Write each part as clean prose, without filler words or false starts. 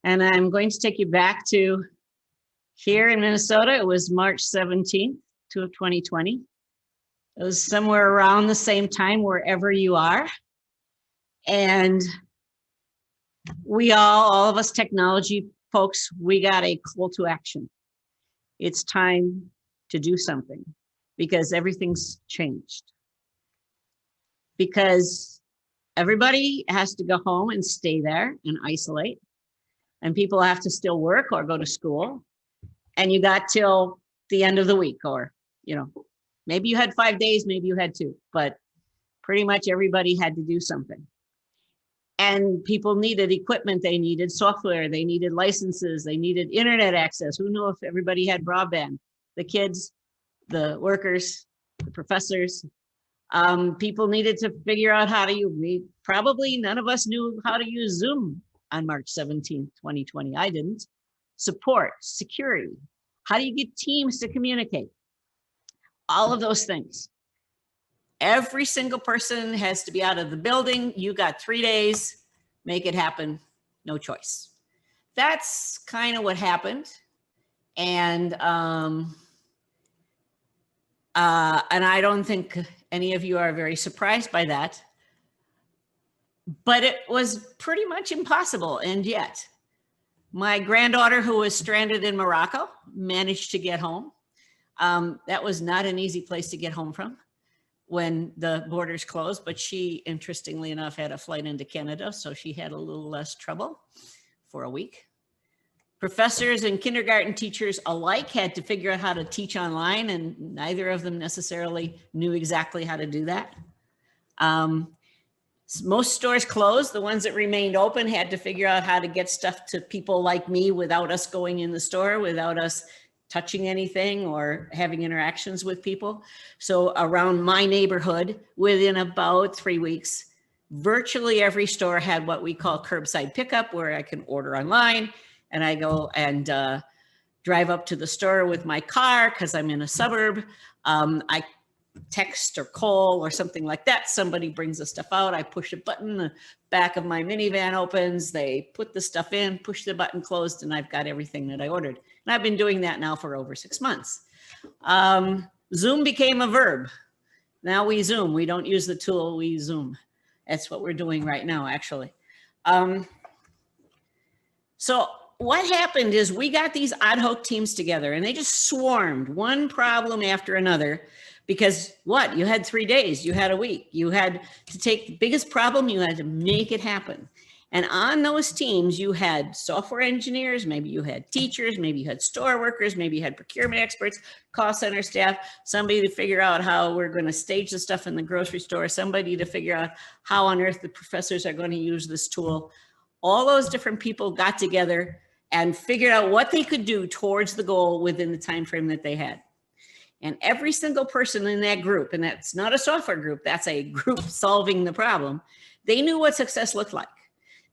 And I'm going to take you back to here in Minnesota. It was March 17th, 2020. It was somewhere around the same time wherever you are. And we all of us technology folks, we got a call to action. It's time to do something because everything's changed. Because everybody has to go home and stay there and isolate. And people have to still work or go to school. And you got till the end of the week, or, you know, maybe you had 5 days, maybe you had 2, but pretty much everybody had to do something. And people needed equipment, they needed software, they needed licenses, they needed internet access. Who knew if everybody had broadband? The kids, the workers, the professors. People needed to figure out how to use, probably none of us knew how to use Zoom on March 17th, 2020. I didn't. Support, security. How do you get teams to communicate? All of those things. Every single person has to be out of the building. You got 3 days, make it happen, no choice. That's kind of what happened. And I don't think any of you are very surprised by that, but it was pretty much impossible. And yet my granddaughter, who was stranded in Morocco, managed to get home. That was not an easy place to get home from when the borders closed, but she, interestingly enough, had a flight into Canada, so she had a little less trouble for a week. Professors and kindergarten teachers alike had to figure out how to teach online, and neither of them necessarily knew exactly how to do that. Most stores closed. The ones that remained open had to figure out how to get stuff to people like me without us going in the store, without us touching anything or having interactions with people. So around my neighborhood, within about 3 weeks, virtually every store had what we call curbside pickup, where I can order online and I go and drive up to the store with my car because I'm in a suburb. I text or call or something like that. Somebody brings the stuff out. I push a button, the back of my minivan opens, they put the stuff in, push the button closed, and I've got everything that I ordered. And I've been doing that now for over 6 months. Zoom became a verb. Now we Zoom. We don't use the tool, we Zoom. That's what we're doing right now, actually. So what happened is we got these ad hoc teams together and they just swarmed one problem after another. Because what? You had 3 days, you had a week, you had to take the biggest problem, you had to make it happen. And on those teams, you had software engineers, maybe you had teachers, maybe you had store workers, maybe you had procurement experts, cost center staff, somebody to figure out how we're going to stage the stuff in the grocery store, somebody to figure out how on earth the professors are going to use this tool. All those different people got together and figured out what they could do towards the goal within the time frame that they had. And every single person in that group, and that's not a software group, that's a group solving the problem, they knew what success looked like.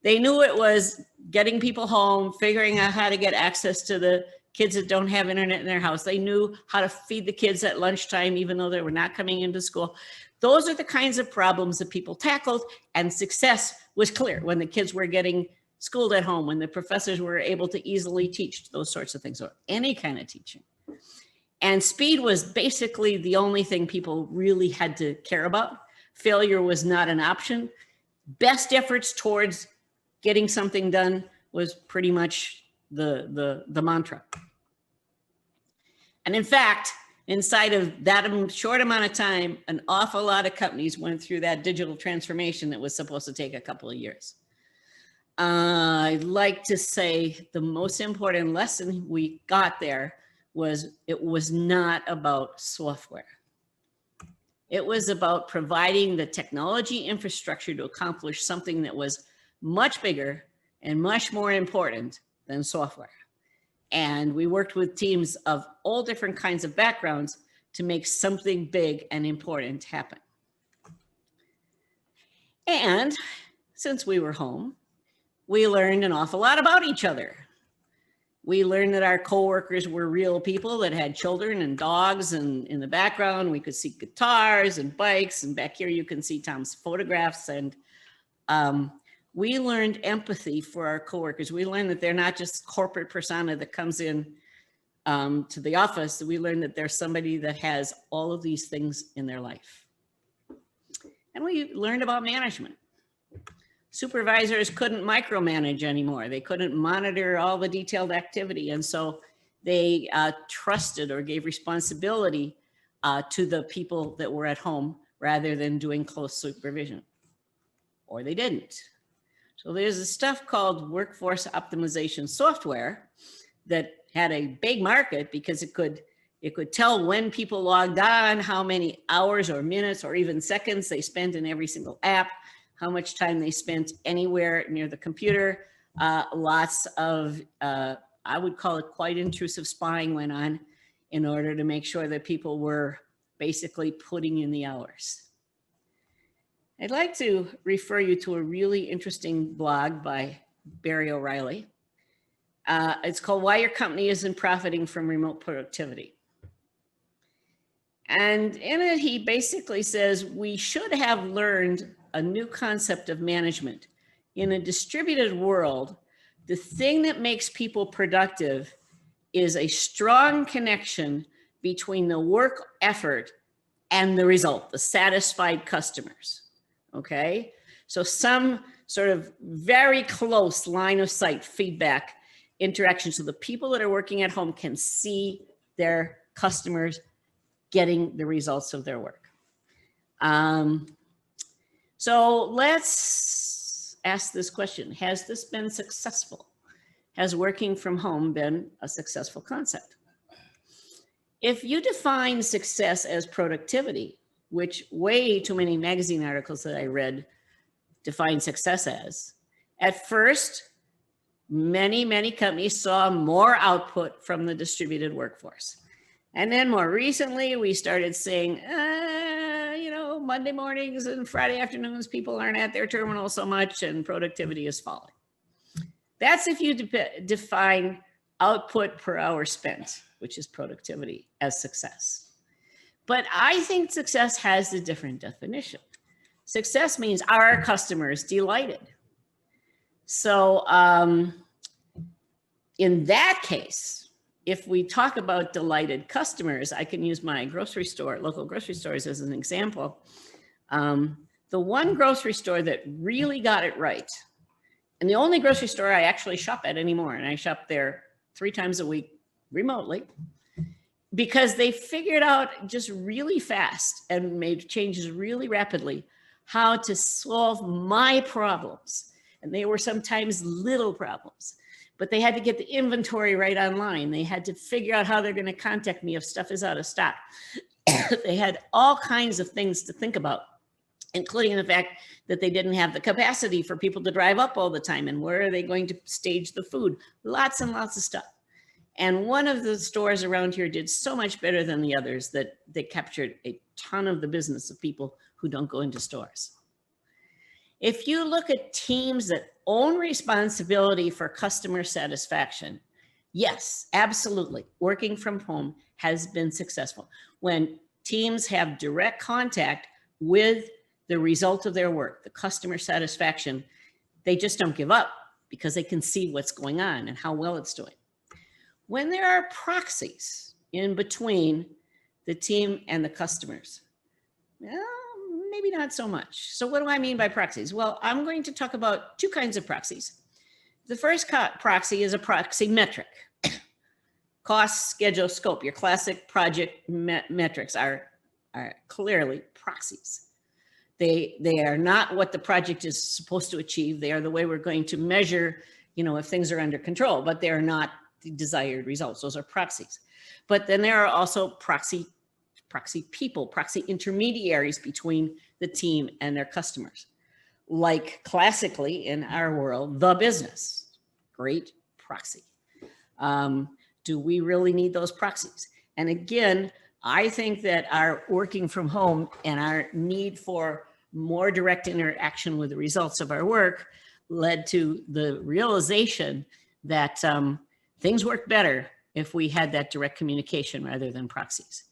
They knew it was getting people home, figuring out how to get access to the kids that don't have internet in their house. They knew how to feed the kids at lunchtime, even though they were not coming into school. Those are the kinds of problems that people tackled, and success was clear when the kids were getting schooled at home, when the professors were able to easily teach those sorts of things, or any kind of teaching. And speed was basically the only thing people really had to care about. Failure was not an option. Best efforts towards getting something done was pretty much the mantra. And in fact, inside of that short amount of time, an awful lot of companies went through that digital transformation that was supposed to take a couple of years. I'd like to say the most important lesson we got there was it was not about software. It was about providing the technology infrastructure to accomplish something that was much bigger and much more important than software. And we worked with teams of all different kinds of backgrounds to make something big and important happen. And since we were home, we learned an awful lot about each other. We learned that our coworkers were real people that had children and dogs, and in the background we could see guitars and bikes, and back here you can see Tom's photographs. And We learned empathy for our coworkers. We learned that they're not just corporate persona that comes in to the office. We learned that there's somebody that has all of these things in their life. And we learned about management. Supervisors couldn't micromanage anymore. They couldn't monitor all the detailed activity. And so they trusted or gave responsibility to the people that were at home rather than doing close supervision, or they didn't. So there's this stuff called workforce optimization software that had a big market because it could tell when people logged on, how many hours or minutes or even seconds they spent in every single app, how much time they spent anywhere near the computer. Lots of, I would call it quite intrusive spying went on in order to make sure that people were basically putting in the hours. I'd like to refer you to a really interesting blog by Barry O'Reilly. It's called Why Your Company Isn't Profiting from Remote Productivity. And in it, he basically says we should have learned a new concept of management. In a distributed world, the thing that makes people productive is a strong connection between the work effort and the result, the satisfied customers. Okay, so some sort of very close line of sight feedback interaction, so the people that are working at home can see their customers getting the results of their work. So let's ask this question. Has this been successful? Has working from home been a successful concept? If you define success as productivity, which way too many magazine articles that I read define success as, at first, many companies saw more output from the distributed workforce. And then more recently, we started saying, Monday mornings and Friday afternoons, people aren't at their terminal so much and productivity is falling. That's if you define output per hour spent, which is productivity, as success. But I think success has a different definition. Success means our customers delighted. So in that case, if we talk about delighted customers, I can use my grocery store, local grocery stores as an example. The one grocery store that really got it right, and the only grocery store I actually shop at anymore, and I shop there 3 times a week remotely, because they figured out just really fast and made changes really rapidly how to solve my problems. And they were sometimes little problems, but they had to get the inventory right online. They had to figure out how they're going to contact me if stuff is out of stock. They had all kinds of things to think about, including the fact that they didn't have the capacity for people to drive up all the time. And where are they going to stage the food? Lots and lots of stuff. And one of the stores around here did so much better than the others that they captured a ton of the business of people who don't go into stores. If you look at teams that own responsibility for customer satisfaction, yes, absolutely, working from home has been successful. When teams have direct contact with the result of their work, the customer satisfaction, they just don't give up because they can see what's going on and how well it's doing. When there are proxies in between the team and the customers, well, maybe not so much. So what do I mean by proxies? Well, I'm going to talk about 2 kinds of proxies. The first proxy is a proxy metric. Cost, schedule, scope. Your classic project metrics are clearly proxies. They are not what the project is supposed to achieve. They are the way we're going to measure, if things are under control, but they are not the desired results. Those are proxies. But then there are also proxy people, proxy intermediaries between the team and their customers. Like classically in our world, the business, great proxy. Do we really need those proxies? And again, I think that our working from home and our need for more direct interaction with the results of our work led to the realization that things work better if we had that direct communication rather than proxies.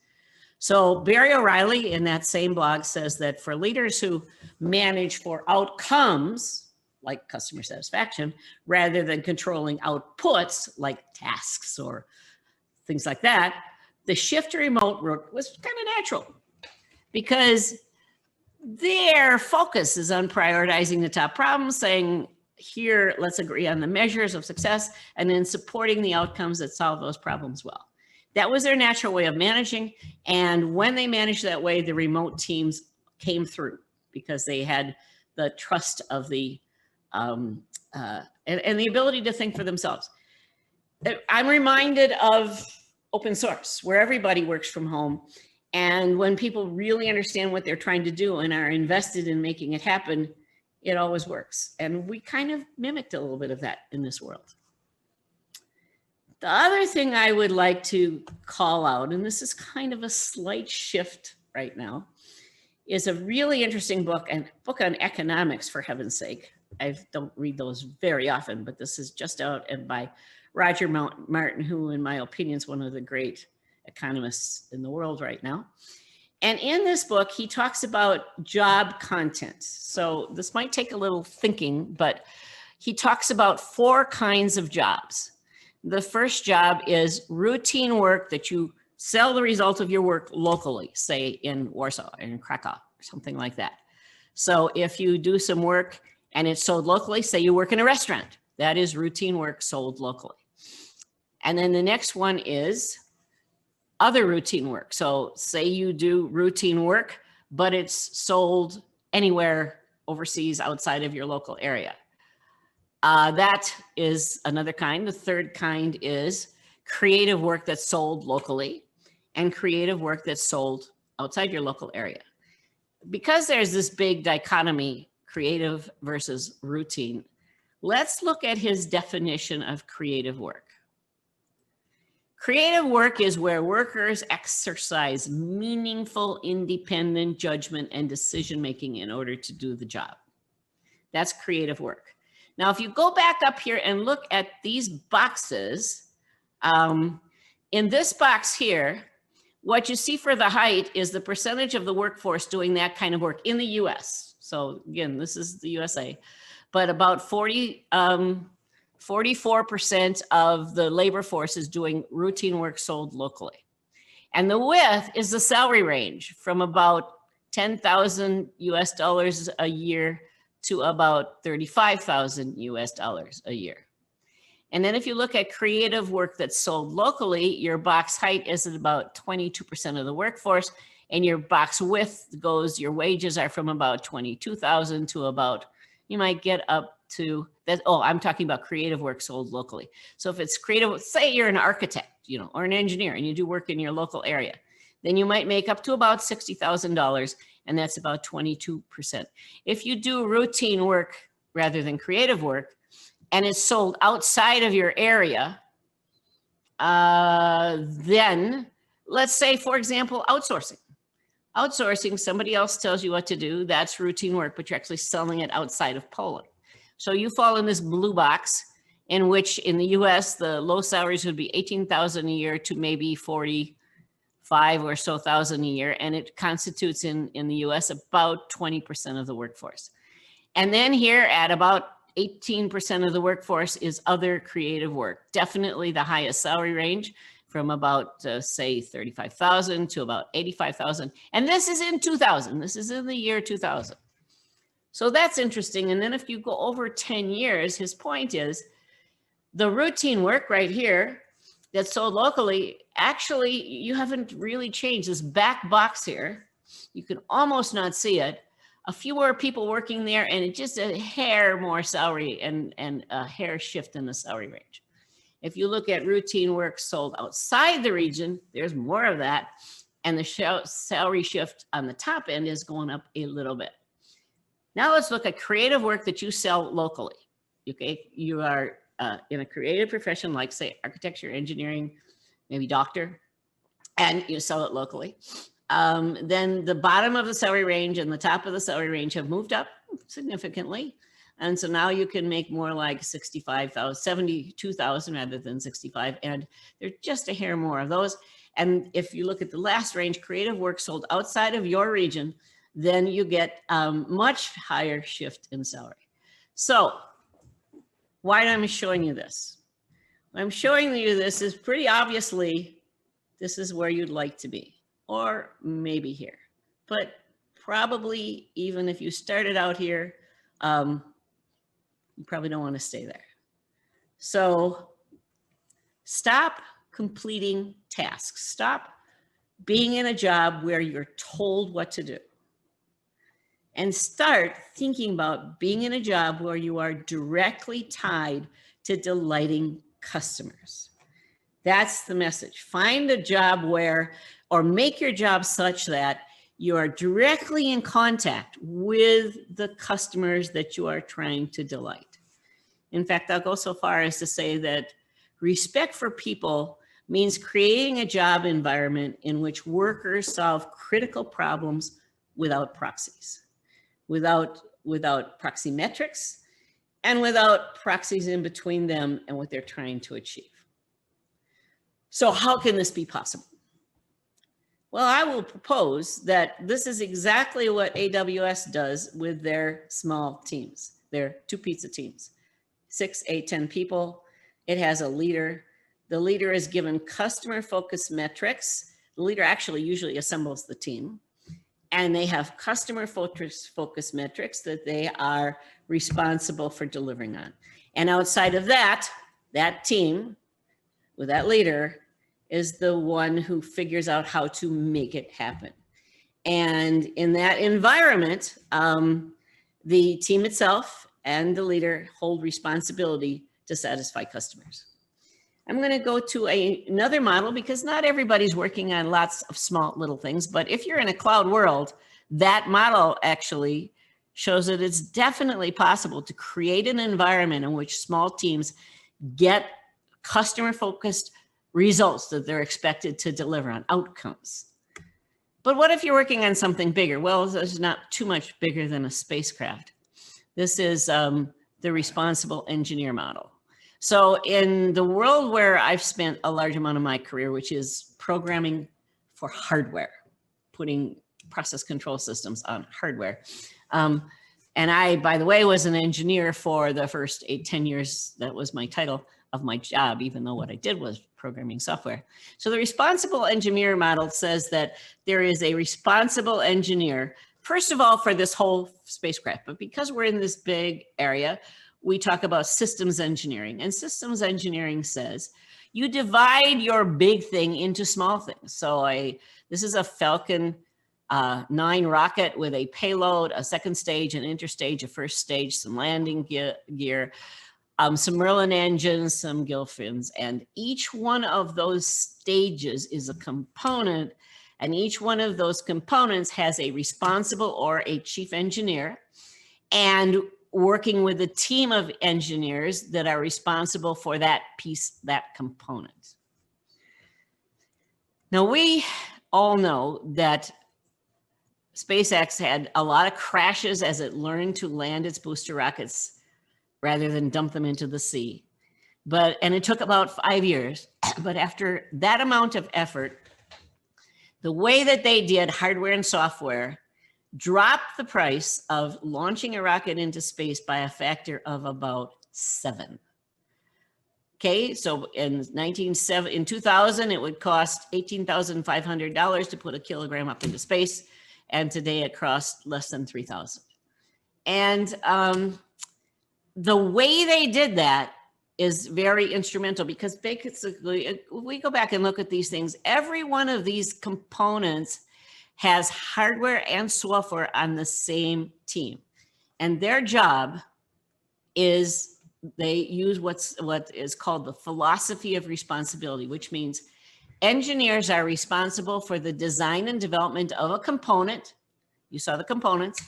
So Barry O'Reilly in that same blog says that for leaders who manage for outcomes, like customer satisfaction, rather than controlling outputs like tasks or things like that, the shift to remote work was kind of natural because their focus is on prioritizing the top problems, saying, here, let's agree on the measures of success, and then supporting the outcomes that solve those problems well. That was their natural way of managing. And when they managed that way, the remote teams came through because they had the trust of the, and the ability to think for themselves. I'm reminded of open source, where everybody works from home. And when people really understand what they're trying to do and are invested in making it happen, it always works. And we kind of mimicked a little bit of that in this world. The other thing I would like to call out, and this is kind of a slight shift right now, is a really interesting book, and book on economics, for heaven's sake. I don't read those very often, but this is just out and by Roger Martin, who in my opinion is one of the great economists in the world right now. And in this book, he talks about job content. So this might take a little thinking, but he talks about 4 kinds of jobs. The first job is routine work that you sell the result of your work locally, say in Warsaw, in Krakow, or something like that. So if you do some work and it's sold locally, say you work in a restaurant, that is routine work sold locally. And then the next one is other routine work. So say you do routine work, but it's sold anywhere overseas outside of your local area. That is another kind. The third kind is creative work that's sold locally and creative work that's sold outside your local area. Because there's this big dichotomy, creative versus routine, let's look at his definition of creative work. Creative work is where workers exercise meaningful, independent judgment and decision-making in order to do the job. That's creative work. Now, if you go back up here and look at these boxes, in this box here, what you see for the height is the percentage of the workforce doing that kind of work in the US. So again, this is the USA, but about 44% of the labor force is doing routine work sold locally. And the width is the salary range from about 10,000 US dollars a year to about 35,000 US dollars a year. And then if you look at creative work that's sold locally, your box height is at about 22% of the workforce, and your box width goes, your wages are from about 22,000 to about, you might get up to that. Oh, I'm talking about creative work sold locally. So if it's creative, say you're an architect, you know, or an engineer, and you do work in your local area, then you might make up to about $60,000, and that's about 22%. If you do routine work rather than creative work, and it's sold outside of your area, then let's say, for example, outsourcing. Outsourcing, somebody else tells you what to do, that's routine work, but you're actually selling it outside of Poland. So you fall in this blue box, in which in the US, the low salaries would be 18,000 a year to maybe 45 or so thousand a year, and it constitutes in the US about 20% of the workforce. And then here at about 18% of the workforce is other creative work, definitely the highest salary range from about say 35,000 to about 85,000. And this is in 2000, this is in the year 2000. So that's interesting. And then if you go over 10 years, his point is the routine work right here that's sold locally, actually, you haven't really changed. This back box here, you can almost not see it. A few more people working there, and it just a hair more salary and a hair shift in the salary range. If you look at routine work sold outside the region, there's more of that. And the salary shift on the top end is going up a little bit. Now let's look at creative work that you sell locally. Okay, you are in a creative profession like, say, architecture, engineering, maybe doctor, and you sell it locally. Then the bottom of the salary range and the top of the salary range have moved up significantly. And so now you can make more like 72,000 rather than 65. And there's just a hair more of those. And if you look at the last range, creative work sold outside of your region, then you get much higher shift in salary. So why am I showing you this? I'm showing you this is pretty obviously, this is where you'd like to be, or maybe here, but probably even if you started out here, you probably don't want to stay there. So stop completing tasks. Stop being in a job where you're told what to do. And start thinking about being in a job where you are directly tied to delighting customers. That's the message. Find a job where, or make your job such that you are directly in contact with the customers that you are trying to delight. In fact, I'll go so far as to say that respect for people means creating a job environment in which workers solve critical problems without proxies, without proxy metrics, and without proxies in between them and what they're trying to achieve. So how can this be possible? Well, I will propose that this is exactly what AWS does with their small teams, their 2 pizza teams, 6, 8, 10 people. It has a leader. The leader is given customer-focused metrics. The leader actually usually assembles the team. And they have customer-focused metrics that they are responsible for delivering on. And outside of that, that team with that leader is the one who figures out how to make it happen. And in that environment, the team itself and the leader hold responsibility to satisfy customers. I'm going to go to another model because not everybody's working on lots of small little things, but if you're in a cloud world, that model actually shows that it's definitely possible to create an environment in which small teams get customer-focused results that they're expected to deliver on, outcomes. But what if you're working on something bigger? Well, this is not too much bigger than a spacecraft. This is the responsible engineer model. So in the world where I've spent a large amount of my career, which is programming for hardware, putting process control systems on hardware. And I, by the way, was an engineer for the first 8-10 years. That was my title of my job, even though what I did was programming software. So the responsible engineer model says that there is a responsible engineer, first of all, for this whole spacecraft, but because we're in this big area, we talk about systems engineering. And systems engineering says you divide your big thing into small things. So this is a Falcon 9 rocket with a payload, a second stage, an interstage, a first stage, some landing gear, some Merlin engines, some gill fins, and each one of those stages is a component, and each one of those components has a responsible or a chief engineer, and working with a team of engineers that are responsible for that piece, that component. Now, we all know that SpaceX had a lot of crashes as it learned to land its booster rockets rather than dump them into the sea. And it took about 5 years. But after that amount of effort, the way that they did hardware and software dropped the price of launching a rocket into space by a factor of about 7. Okay, so in 2000, it would cost $18,500 to put a kilogram up into space. And today it costs less than 3,000. And the way they did that is very instrumental because basically, if we go back and look at these things, every one of these components has hardware and software on the same team. And their job is they use what is called the philosophy of responsibility, which means engineers are responsible for the design and development of a component. You saw the components.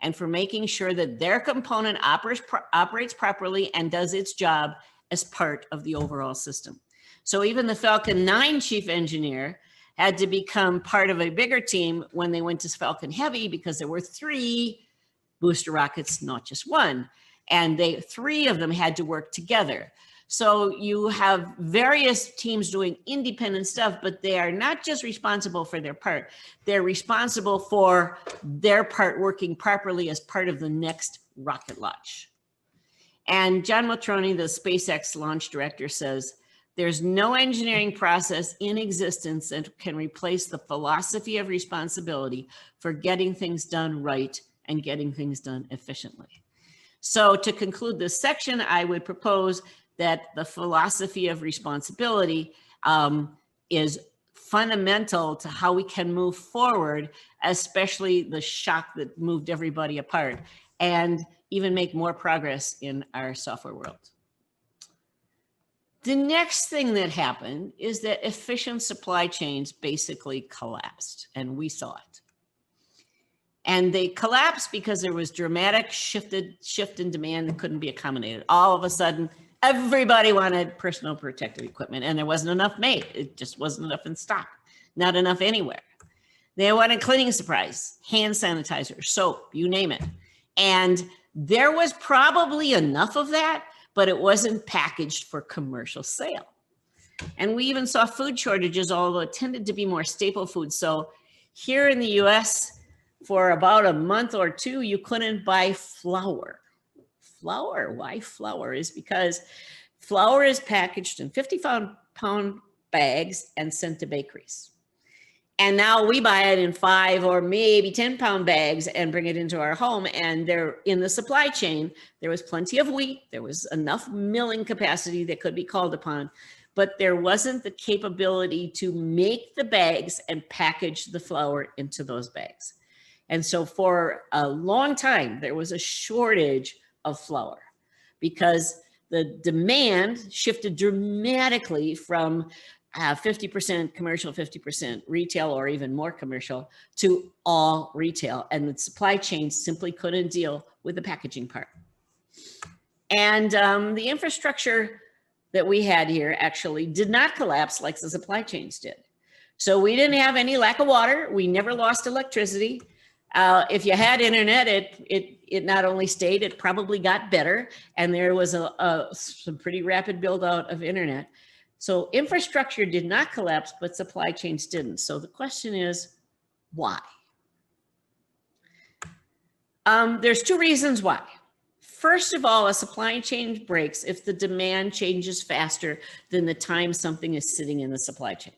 And for making sure that their component operates properly and does its job as part of the overall system. So even the Falcon 9 chief engineer had to become part of a bigger team when they went to Falcon Heavy because there were 3 booster rockets, not just 1. And 3 of them had to work together. So you have various teams doing independent stuff, but they are not just responsible for their part. They're responsible for their part working properly as part of the next rocket launch. And John Matroni, the SpaceX launch director, says, there's no engineering process in existence that can replace the philosophy of responsibility for getting things done right and getting things done efficiently. So to conclude this section, I would propose that the philosophy of responsibility is fundamental to how we can move forward, especially the shock that moved everybody apart, and even make more progress in our software world. The next thing that happened is that efficient supply chains basically collapsed, and we saw it. And they collapsed because there was dramatic shift in demand that couldn't be accommodated. All of a sudden, everybody wanted personal protective equipment, and there wasn't enough made. It just wasn't enough in stock, not enough anywhere. They wanted cleaning supplies, hand sanitizer, soap, you name it. And there was probably enough of that, but it wasn't packaged for commercial sale. And we even saw food shortages, although it tended to be more staple food. So here in the US, for about a month or two, you couldn't buy flour. Flour, why flour? Is because flour is packaged in 50-pound bags and sent to bakeries. And now we buy it in 5 or maybe 10-pound bags and bring it into our home. And there, in the supply chain, there was plenty of wheat. There was enough milling capacity that could be called upon, but there wasn't the capability to make the bags and package the flour into those bags. And so for a long time, there was a shortage of flour because the demand shifted dramatically from 50% commercial, 50% retail, or even more commercial, to all retail. And the supply chain simply couldn't deal with the packaging part. And the infrastructure that we had here actually did not collapse like the supply chains did. So we didn't have any lack of water. We never lost electricity. If you had internet, it not only stayed, it probably got better. And there was some pretty rapid build out of internet. So infrastructure did not collapse, but supply chains didn't. So the question is, why? There's 2 reasons why. First of all, a supply chain breaks if the demand changes faster than the time something is sitting in the supply chain.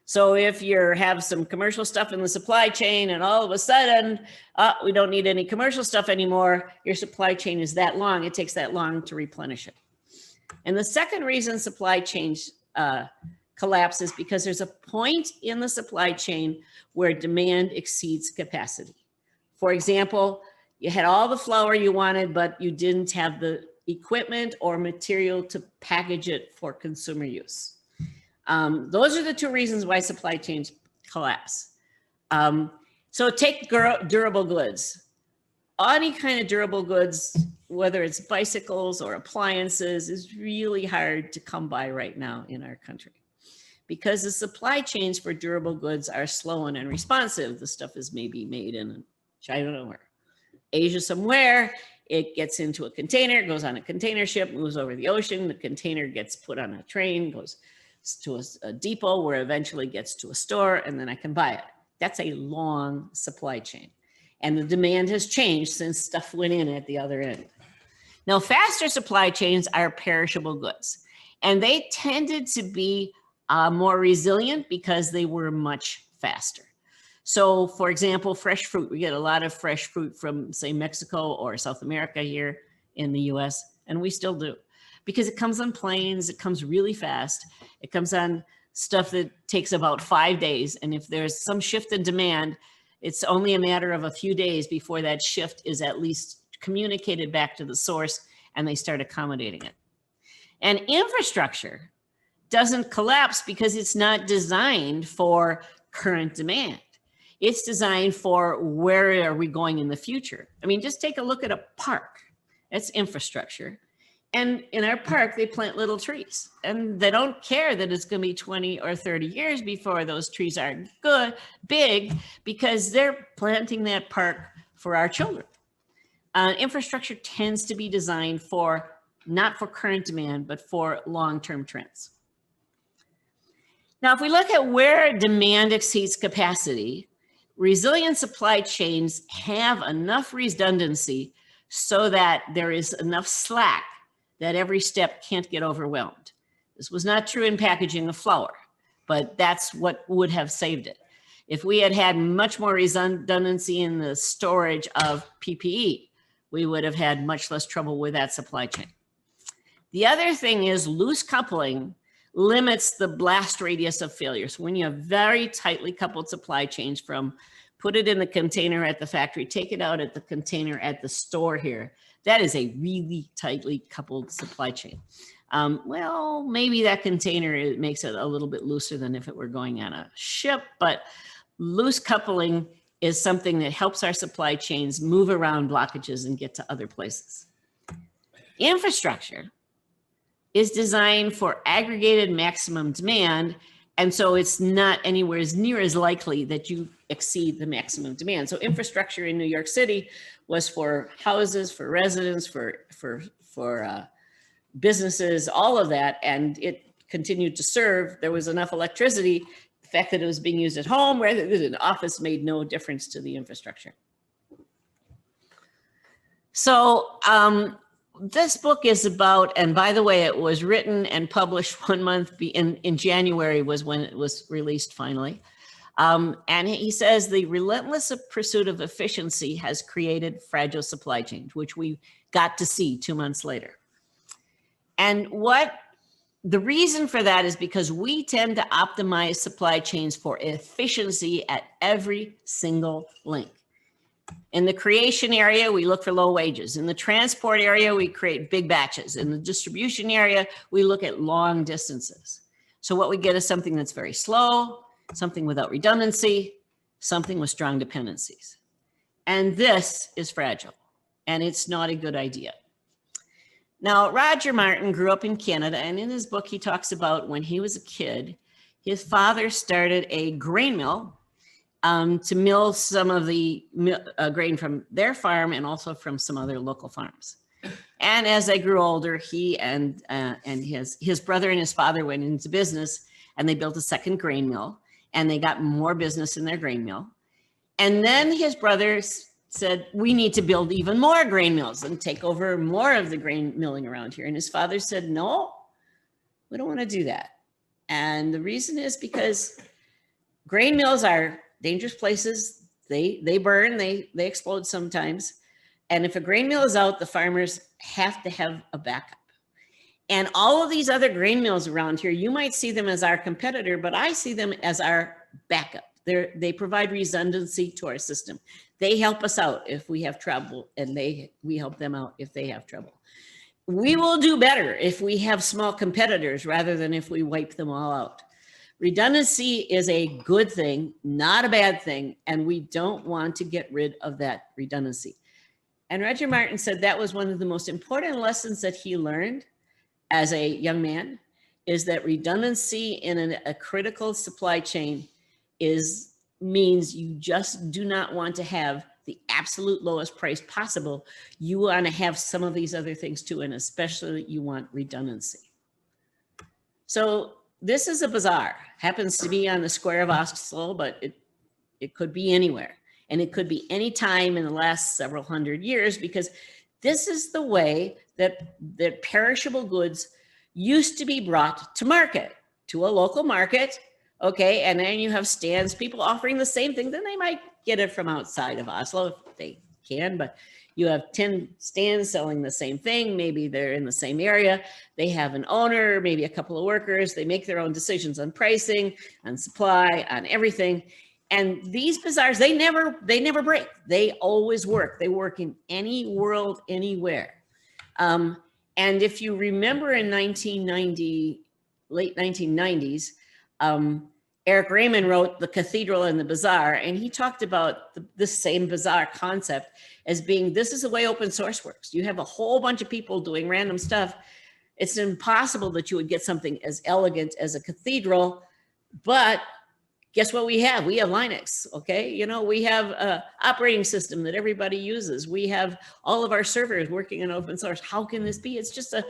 So if you have some commercial stuff in the supply chain and all of a sudden, we don't need any commercial stuff anymore, your supply chain is that long, it takes that long to replenish it. And the second reason supply chains collapse is because there's a point in the supply chain where demand exceeds capacity. For example, you had all the flour you wanted, but you didn't have the equipment or material to package it for consumer use. Those are the 2 reasons why supply chains collapse. So take durable goods. Any kind of durable goods, whether it's bicycles or appliances, is really hard to come by right now in our country because the supply chains for durable goods are slow and unresponsive. The stuff is maybe made in China or Asia somewhere. It gets into a container, goes on a container ship, moves over the ocean. The container gets put on a train, goes to a depot where it eventually gets to a store, and then I can buy it. That's a long supply chain. And the demand has changed since stuff went in at the other end. Now, faster supply chains are perishable goods, and they tended to be more resilient because they were much faster. So for example, fresh fruit, we get a lot of fresh fruit from, say, Mexico or South America here in the US, and we still do. Because it comes on planes, it comes really fast. It comes on stuff that takes about 5 days. And if there's some shift in demand, it's only a matter of a few days before that shift is at least communicated back to the source and they start accommodating it. And infrastructure doesn't collapse because it's not designed for current demand. It's designed for where are we going in the future. I mean, just take a look at a park. It's infrastructure. And in our park, they plant little trees and they don't care that it's going to be 20 or 30 years before those trees are big, because they're planting that park for our children. Infrastructure tends to be designed for, not for current demand, but for long-term trends. Now, if we look at where demand exceeds capacity, resilient supply chains have enough redundancy so that there is enough slack that every step can't get overwhelmed. This was not true in packaging of flour, but that's what would have saved it. If we had had much more redundancy in the storage of PPE, we would have had much less trouble with that supply chain. The other thing is loose coupling limits the blast radius of failure. So when you have very tightly coupled supply chains from put it in the container at the factory, take it out at the container at the store here, that is a really tightly coupled supply chain. Well, maybe that container, it makes it a little bit looser than if it were going on a ship, but loose coupling is something that helps our supply chains move around blockages and get to other places. Infrastructure is designed for aggregated maximum demand, and so it's not anywhere near as likely that you exceed the maximum demand. So infrastructure in New York City was for houses, for residents, for businesses, all of that, and it continued to serve. There was enough electricity. The fact that it was being used at home rather than an office made no difference to the infrastructure. So this book is about, and by the way, it was written and published 1 month in January was when it was released finally. And he says the relentless pursuit of efficiency has created fragile supply chains, which we got to see 2 months later. And the reason for that is because we tend to optimize supply chains for efficiency at every single link. In the creation area, we look for low wages. In the transport area, we create big batches. In the distribution area, we look at long distances. So what we get is something that's very slow, something without redundancy, something with strong dependencies. And this is fragile, and it's not a good idea. Now, Roger Martin grew up in Canada, and in his book, he talks about when he was a kid, his father started a grain mill to mill some of the grain from their farm and also from some other local farms. And as they grew older, he and his brother and his father went into business, and they built a second grain mill, and they got more business in their grain mill. And then his brother said, we need to build even more grain mills and take over more of the grain milling around here. And his father said, no, we don't want to do that. And the reason is because grain mills are dangerous places. They burn, they explode sometimes. And if a grain mill is out, the farmers have to have a backup. And all of these other grain mills around here, you might see them as our competitor, but I see them as our backup. They provide redundancy to our system. They help us out if we have trouble, and we help them out if they have trouble. We will do better if we have small competitors rather than if we wipe them all out. Redundancy is a good thing, not a bad thing, and we don't want to get rid of that redundancy. And Roger Martin said that was one of the most important lessons that he learned as a young man, is that redundancy in a critical supply chain means you just do not want to have the absolute lowest price possible. You want to have some of these other things too, and especially you want redundancy. So this is a bazaar. Happens to be on the square of Oslo, but it could be anywhere. And it could be any time in the last several hundred years, because this is the way that perishable goods used to be brought to market, to a local market. Okay, and then you have stands, people offering the same thing. Then they might get it from outside of Oslo if they can, but you have 10 stands selling the same thing. Maybe they're in the same area. They have an owner, maybe a couple of workers. They make their own decisions on pricing, on supply, on everything. And these bazaars, they never break. They always work. They work in any world, anywhere. And if you remember in late 1990s, Eric Raymond wrote The Cathedral and the Bazaar, and he talked about the same bazaar concept as being, this is the way open source works. You have a whole bunch of people doing random stuff. It's impossible that you would get something as elegant as a cathedral, but guess what we have? We have Linux, okay? You know, we have an operating system that everybody uses. We have all of our servers working in open source. How can this be? It's just a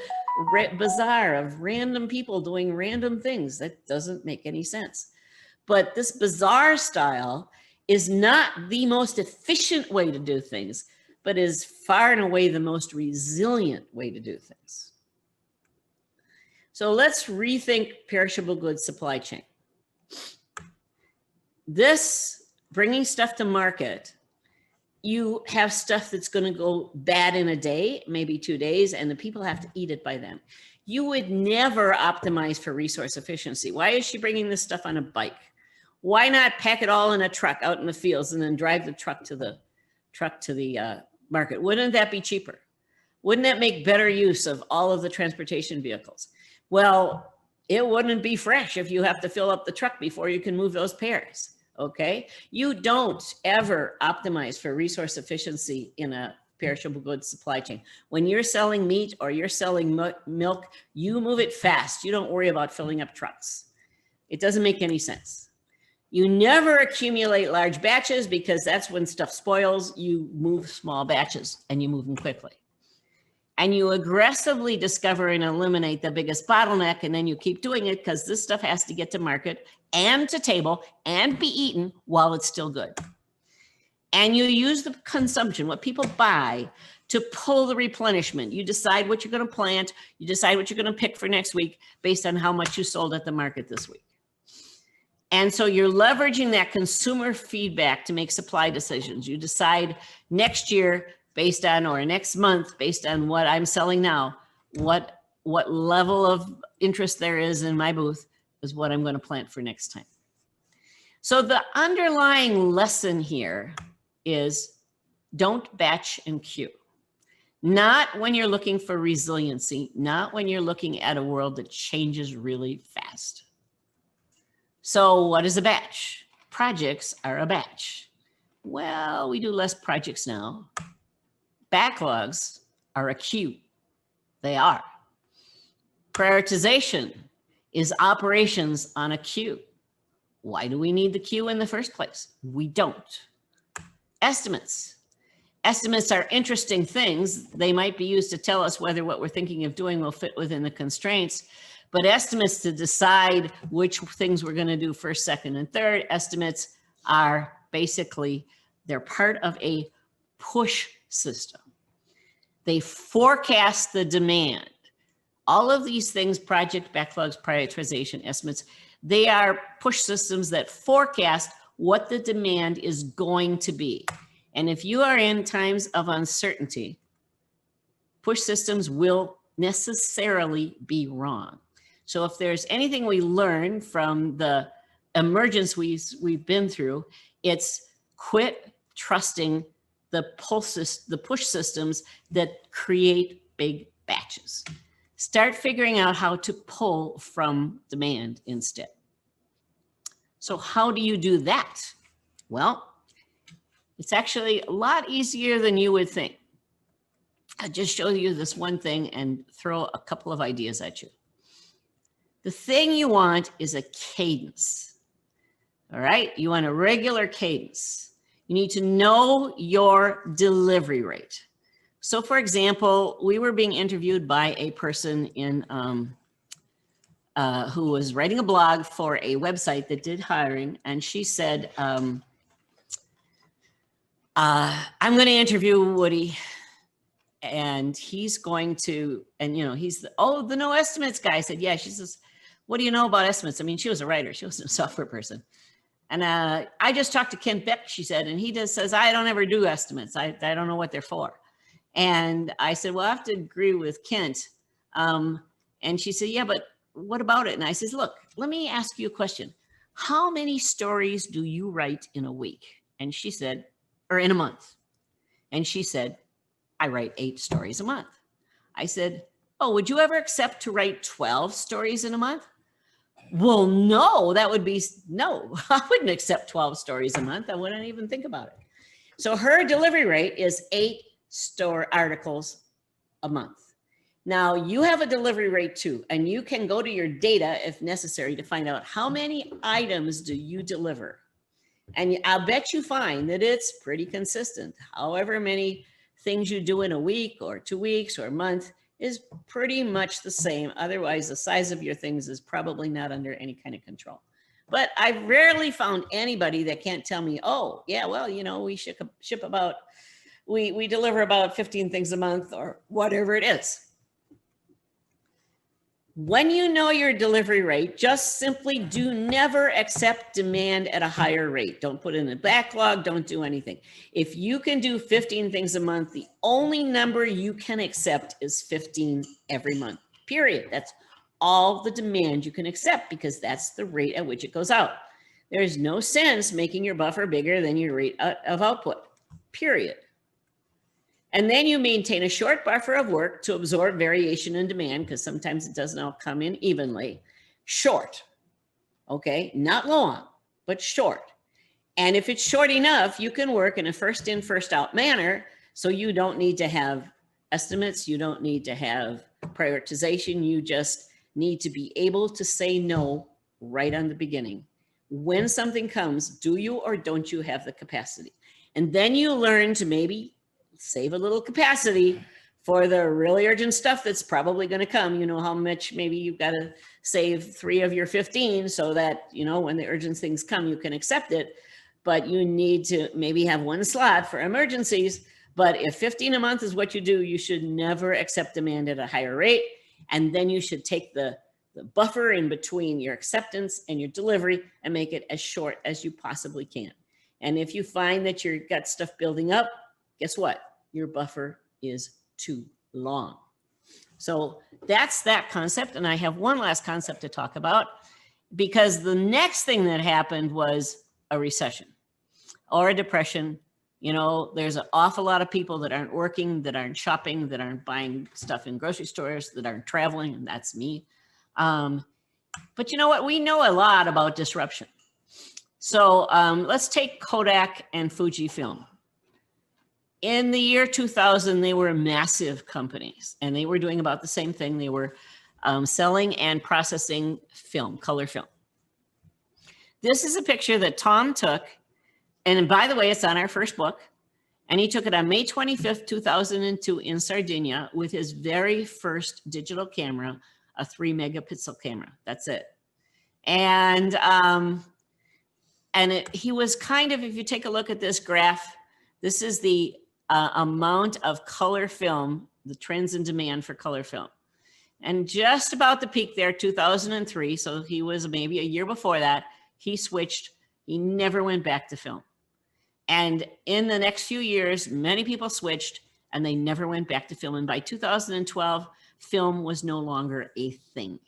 bazaar of random people doing random things. That doesn't make any sense. But this bazaar style is not the most efficient way to do things, but is far and away the most resilient way to do things. So let's rethink perishable goods supply chain. This bringing stuff to market, you have stuff that's going to go bad in a day, maybe 2 days, and the people have to eat it by then. You would never optimize for resource efficiency. Why is she bringing this stuff on a bike? Why not pack it all in a truck out in the fields and then drive the truck to the market? Wouldn't that be cheaper? Wouldn't that make better use of all of the transportation vehicles? Well, it wouldn't be fresh if you have to fill up the truck before you can move those pears. Okay, you don't ever optimize for resource efficiency in a perishable goods supply chain. When you're selling meat or you're selling milk, you move it fast. You don't worry about filling up trucks. It doesn't make any sense. You never accumulate large batches because that's when stuff spoils. You move small batches and you move them quickly. And you aggressively discover and eliminate the biggest bottleneck, and then you keep doing it because this stuff has to get to market and to table and be eaten while it's still good. And you use the consumption, what people buy, to pull the replenishment. You decide what you're going to plant. You decide what you're going to pick for next week based on how much you sold at the market this week. And so you're leveraging that consumer feedback to make supply decisions. You decide next year based on, or next month based on what I'm selling now, what level of interest there is in my booth is what I'm going to plant for next time. So the underlying lesson here is don't batch and queue. Not when you're looking for resiliency, not when you're looking at a world that changes really fast. So what is a batch? Projects are a batch. Well, we do less projects now. Backlogs are a queue. They are. Prioritization is operations on a queue. Why do we need the queue in the first place? We don't. Estimates. Estimates are interesting things. They might be used to tell us whether what we're thinking of doing will fit within the constraints, but estimates to decide which things we're going to do first, second, and third. Estimates are basically, they're part of a push system. They forecast the demand. All of these things, project backlogs, prioritization, estimates, they are push systems that forecast what the demand is going to be. And if you are in times of uncertainty, push systems will necessarily be wrong. So if there's anything we learn from the emergence we've been through, it's quit trusting the push systems that create big batches. Start figuring out how to pull from demand instead. So how do you do that? Well, it's actually a lot easier than you would think. I'll just show you this one thing and throw a couple of ideas at you. The thing you want is a cadence. All right, you want a regular cadence. You need to know your delivery rate. So for example, we were being interviewed by a person in who was writing a blog for a website that did hiring. And she said, I'm going to interview Woody and he's going to, and you know, he's the no estimates guy. I said, yeah. She says, what do you know about estimates? I mean, she was a writer. She wasn't a software person. And I just talked to Kent Beck, she said, and he just says, I don't ever do estimates. I don't know what they're for. And I said, well, I have to agree with Kent. And she said, yeah, but what about it? And I said, look, let me ask you a question. How many stories do you write in a week? And she said, or in a month. And she said, I write 8 stories a month. I said, oh, would you ever accept to write 12 stories in a month? Well, no, that would be, no, I wouldn't accept 12 stories a month. I wouldn't even think about it. So her delivery rate is 8 articles a month. Now you have a delivery rate too, and you can go to your data if necessary to find out how many items do you deliver. And I'll bet you find that it's pretty consistent. However many things you do in a week or 2 weeks or a month is pretty much the same. Otherwise, the size of your things is probably not under any kind of control. But I've rarely found anybody that can't tell me, oh, yeah, well, you know, we ship about we deliver about 15 things a month or whatever it is. When you know your delivery rate, just simply do never accept demand at a higher rate. Don't put in a backlog, don't do anything. If you can do 15 things a month, the only number you can accept is 15 every month, period. That's all the demand you can accept because that's the rate at which it goes out. There is no sense making your buffer bigger than your rate of output, period. And then you maintain a short buffer of work to absorb variation in demand because sometimes it doesn't all come in evenly. Short, okay? Not long, but short. And if it's short enough, you can work in a first in, first out manner. So you don't need to have estimates. You don't need to have prioritization. You just need to be able to say no right on the beginning. When something comes, do you or don't you have the capacity? And then you learn to maybe save a little capacity for the really urgent stuff that's probably going to come. You know how much maybe you've got to save 3 of your 15 so that, you know, when the urgent things come, you can accept it. But you need to maybe have 1 slot for emergencies. But if 15 a month is what you do, you should never accept demand at a higher rate. And then you should take the buffer in between your acceptance and your delivery and make it as short as you possibly can. And if you find that you've got stuff building up, guess what? Your buffer is too long. So that's that concept. And I have one last concept to talk about because the next thing that happened was a recession or a depression. You know, there's an awful lot of people that aren't working, that aren't shopping, that aren't buying stuff in grocery stores, that aren't traveling, and that's me. But you know what? We know a lot about disruption. So let's take Kodak and Fujifilm. In the year 2000, they were massive companies, and they were doing about the same thing. They were selling and processing film, color film. This is a picture that Tom took, and by the way, it's on our first book, and he took it on May 25th, 2002 in Sardinia with his very first digital camera, a 3-megapixel camera. That's it. And he was kind of, if you take a look at this graph, this is the amount of color film, the trends in demand for color film. And just about the peak there, 2003, so he was maybe a year before that, he switched, he never went back to film. And in the next few years, many people switched and they never went back to film. And by 2012, film was no longer a thing.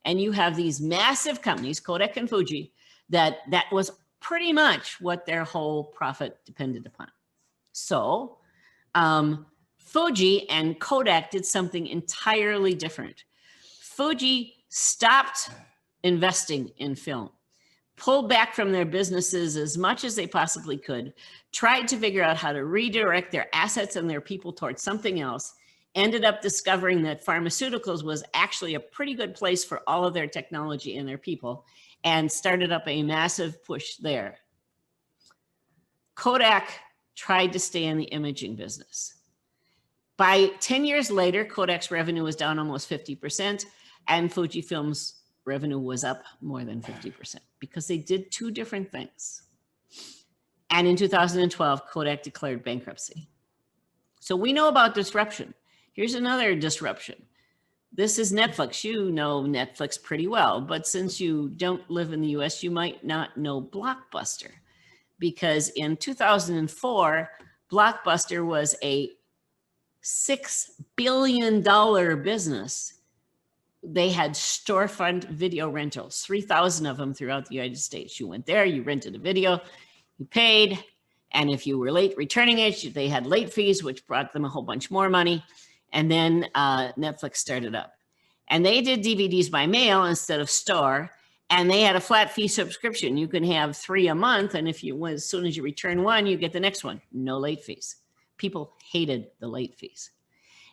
And you have these massive companies, Kodak and Fuji, that was pretty much what their whole profit depended upon. So Fuji and Kodak did something entirely different. Fuji stopped investing in film, pulled back from their businesses as much as they possibly could, tried to figure out how to redirect their assets and their people towards something else, ended up discovering that pharmaceuticals was actually a pretty good place for all of their technology and their people, and started up a massive push there. Kodak tried to stay in the imaging business. By 10 years later, Kodak's revenue was down almost 50%, and Fujifilm's revenue was up more than 50% because they did 2 different things. And in 2012, Kodak declared bankruptcy. So we know about disruption. Here's another disruption. This is Netflix. You know Netflix pretty well, but since you don't live in the US, you might not know Blockbuster. Because in 2004, Blockbuster was a $6 billion business. They had storefront video rentals, 3,000 of them throughout the United States. You went there, you rented a video, you paid, and if you were late returning it, they had late fees, which brought them a whole bunch more money. And then Netflix started up. And they did DVDs by mail instead of store. And they had a flat fee subscription. You can have 3 a month. And if you, as soon as you return one, you get the next one. No late fees. People hated the late fees.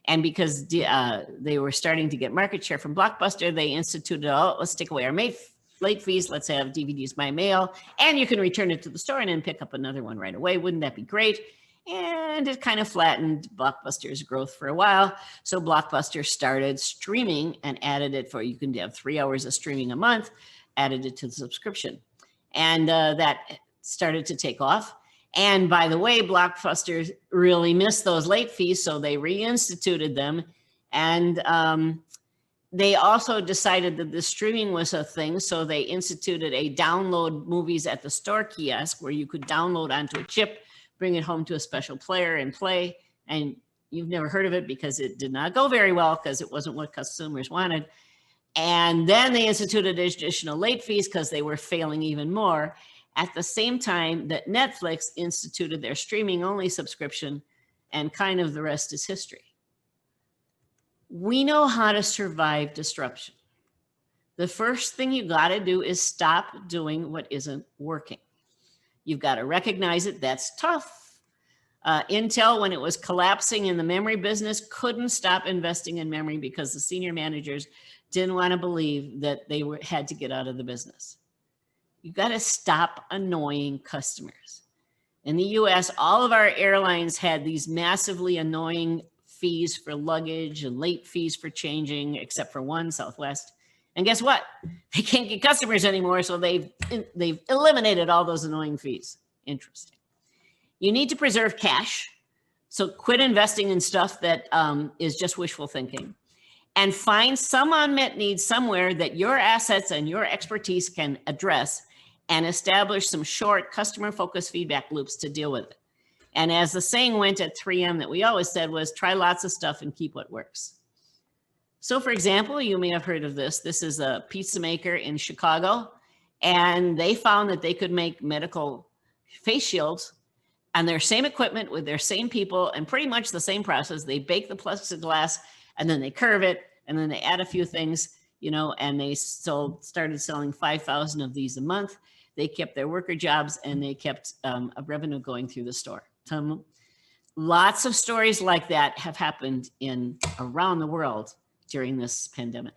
And because they were starting to get market share from Blockbuster, they instituted, oh, let's take away our late fees. Let's have DVDs by mail. And you can return it to the store and then pick up another one right away. Wouldn't that be great? And it kind of flattened Blockbuster's growth for a while. So Blockbuster started streaming and added it for, you can have 3 hours of streaming a month, added it to the subscription. And that started to take off. And by the way, Blockbuster really missed those late fees, so they reinstituted them. And they also decided that the streaming was a thing, so they instituted a download movies at the store kiosk where you could download onto a chip, bring it home to a special player and play. And you've never heard of it because it did not go very well because it wasn't what consumers wanted. And then they instituted additional late fees because they were failing even more. At the same time that Netflix instituted their streaming only subscription, and kind of the rest is history. We know how to survive disruption. The first thing you got to do is stop doing what isn't working. You've got to recognize it. That's tough. Intel, when it was collapsing in the memory business, couldn't stop investing in memory because the senior managers didn't want to believe that they had to get out of the business. You got to stop annoying customers. In the US, all of our airlines had these massively annoying fees for luggage and late fees for changing, except for one, Southwest. And guess what? They can't get customers anymore, so they've eliminated all those annoying fees. Interesting. You need to preserve cash, so quit investing in stuff that is just wishful thinking. And find some unmet needs somewhere that your assets and your expertise can address, and establish some short customer-focused feedback loops to deal with it. And as the saying went at 3M that we always said was, try lots of stuff and keep what works. So for example, you may have heard of this. This is a pizza maker in Chicago, and they found that they could make medical face shields on their same equipment with their same people and pretty much the same process. They bake the plexiglass and then they curve it and then they add a few things, you know, and they started selling 5,000 of these a month. They kept their worker jobs and they kept a revenue going through the store. Lots of stories like that have happened around the world during this pandemic.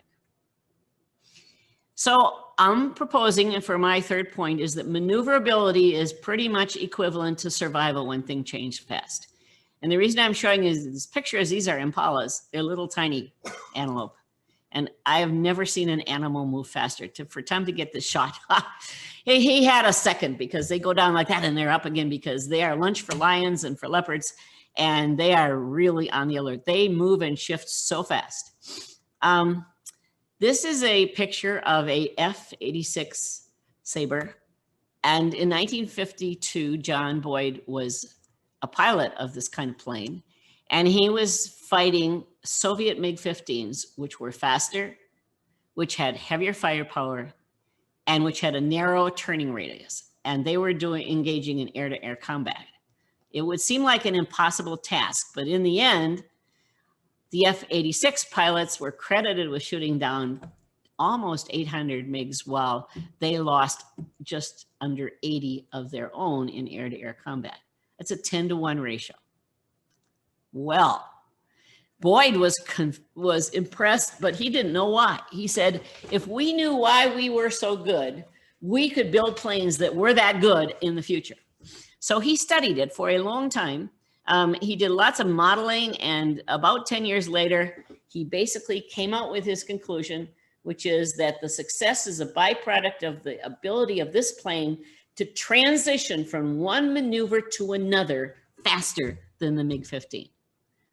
So I'm proposing, and for my third point, is that maneuverability is pretty much equivalent to survival when things change fast. And the reason I'm showing you this picture is these are impalas. They're little tiny antelope. And I have never seen an animal move faster. For Tom to get this shot, he had a second because they go down like that and they're up again because they are lunch for lions and for leopards, and they are really on the alert. They move and shift so fast. This is a picture of a F-86 Sabre. And in 1952, John Boyd was a pilot of this kind of plane. And he was fighting Soviet MiG-15s, which were faster, which had heavier firepower, and which had a narrow turning radius. And they were engaging in air-to-air combat. It would seem like an impossible task, but in the end, the F-86 pilots were credited with shooting down almost 800 MiGs while they lost just under 80 of their own in air-to-air combat. That's a 10-to-1 ratio. Well, Boyd was impressed, but he didn't know why. He said, if we knew why we were so good, we could build planes that were that good in the future. So he studied it for a long time. He did lots of modeling, and about 10 years later, he basically came out with his conclusion, which is that the success is a byproduct of the ability of this plane to transition from one maneuver to another faster than the MiG-15.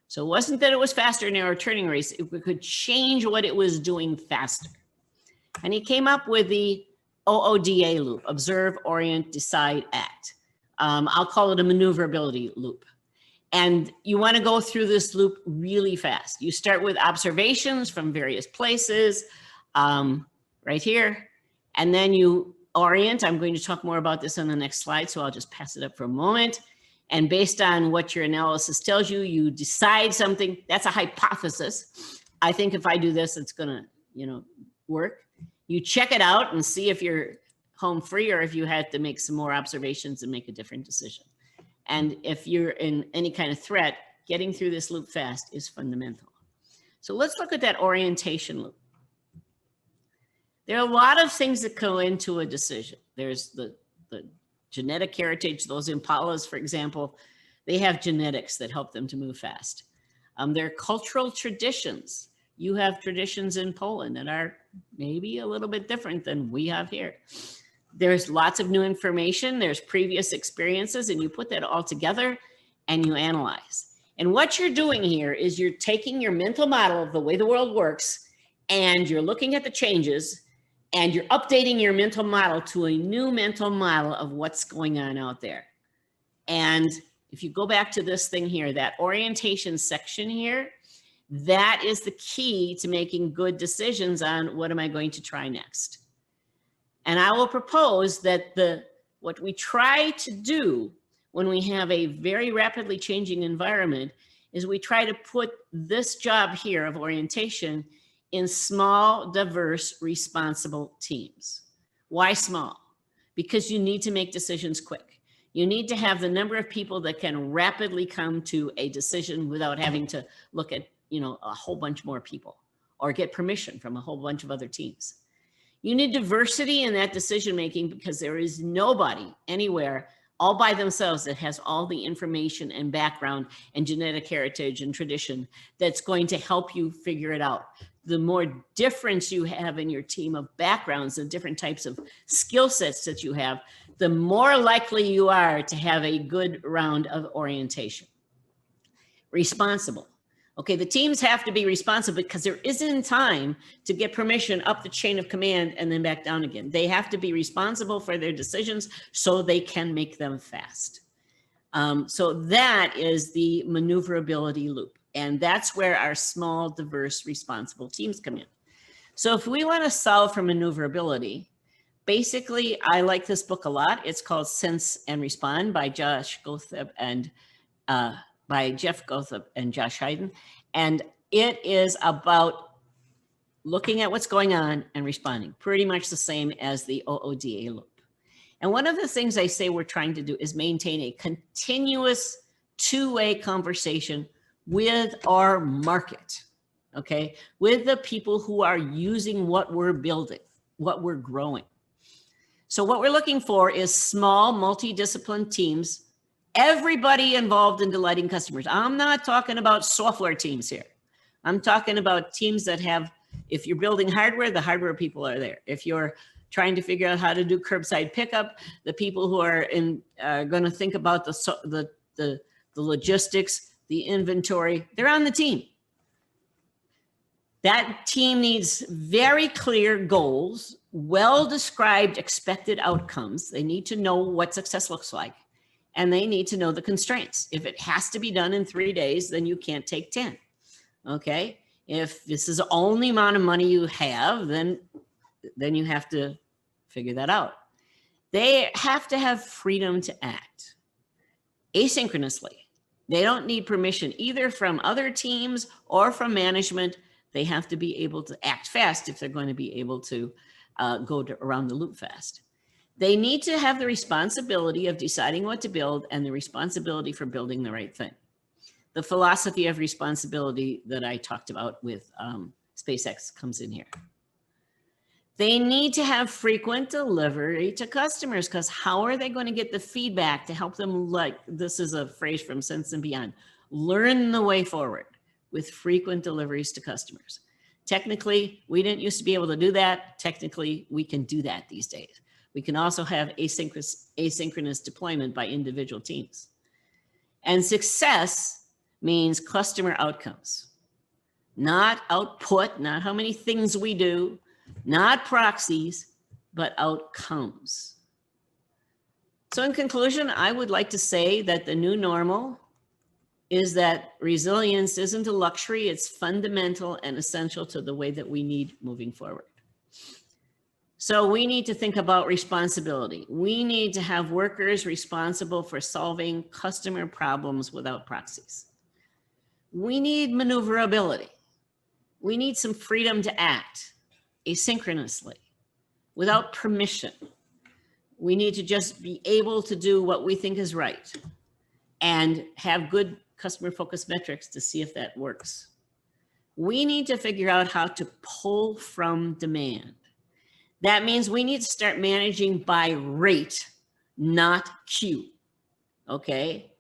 So it wasn't that it was faster in our turning race, it could change what it was doing faster. And he came up with the OODA loop, observe, orient, decide, act. I'll call it a maneuverability loop. And you want to go through this loop really fast. You start with observations from various places, right here, and then you orient. I'm going to talk more about this on the next slide, so I'll just pass it up for a moment. And based on what your analysis tells you, you decide something. That's a hypothesis. I think if I do this, it's going to, work. You check it out and see if you're home free or if you had to make some more observations and make a different decision. And if you're in any kind of threat, getting through this loop fast is fundamental. So let's look at that orientation loop. There are a lot of things that go into a decision. There's the genetic heritage. Those impalas, for example, they have genetics that help them to move fast. There are cultural traditions. You have traditions in Poland that are maybe a little bit different than we have here. There's lots of new information, there's previous experiences, and you put that all together and you analyze. And what you're doing here is you're taking your mental model of the way the world works, and you're looking at the changes, and you're updating your mental model to a new mental model of what's going on out there. And if you go back to this thing here, that orientation section here, that is the key to making good decisions on what am I going to try next. And I will propose that what we try to do when we have a very rapidly changing environment is we try to put this job here of orientation in small, diverse, responsible teams. Why small? Because you need to make decisions quick. You need to have the number of people that can rapidly come to a decision without having to look at, a whole bunch more people or get permission from a whole bunch of other teams. You need diversity in that decision-making because there is nobody anywhere all by themselves that has all the information and background and genetic heritage and tradition that's going to help you figure it out. The more difference you have in your team of backgrounds and different types of skill sets that you have, the more likely you are to have a good round of orientation. Responsible. Okay, the teams have to be responsible because there isn't time to get permission up the chain of command and then back down again. They have to be responsible for their decisions so they can make them fast. So that is the maneuverability loop. And that's where our small, diverse, responsible teams come in. So if we want to solve for maneuverability, basically, I like this book a lot. It's called Sense and Respond by Jeff Gothab and Josh Hayden. And it is about looking at what's going on and responding, pretty much the same as the OODA loop. And one of the things I say we're trying to do is maintain a continuous two-way conversation with our market, okay? With the people who are using what we're building, what we're growing. So what we're looking for is small, multidisciplined teams, everybody involved in delighting customers. I'm not talking about software teams here. I'm talking about teams that have, if you're building hardware, the hardware people are there. If you're trying to figure out how to do curbside pickup, the people who are going to think about the logistics, the inventory, they're on the team. That team needs very clear goals, well-described expected outcomes. They need to know what success looks like, and they need to know the constraints. If it has to be done in 3 days, then you can't take 10, okay? If this is the only amount of money you have, then you have to figure that out. They have to have freedom to act asynchronously. They don't need permission either from other teams or from management. They have to be able to act fast if they're going to be able to go around the loop fast. They need to have the responsibility of deciding what to build and the responsibility for building the right thing. The philosophy of responsibility that I talked about with SpaceX comes in here. They need to have frequent delivery to customers because how are they going to get the feedback to help them, like this is a phrase from Sense and Beyond, learn the way forward with frequent deliveries to customers. Technically, we didn't used to be able to do that. Technically, we can do that these days. We can also have asynchronous deployment by individual teams. And success means customer outcomes, not output, not how many things we do, not proxies, but outcomes. So in conclusion, I would like to say that the new normal is that resilience isn't a luxury, it's fundamental and essential to the way that we need moving forward. So we need to think about responsibility. We need to have workers responsible for solving customer problems without proxies. We need maneuverability. We need some freedom to act asynchronously, without permission. We need to just be able to do what we think is right and have good customer-focused metrics to see if that works. We need to figure out how to pull from demand. That means we need to start managing by rate, not queue, okay?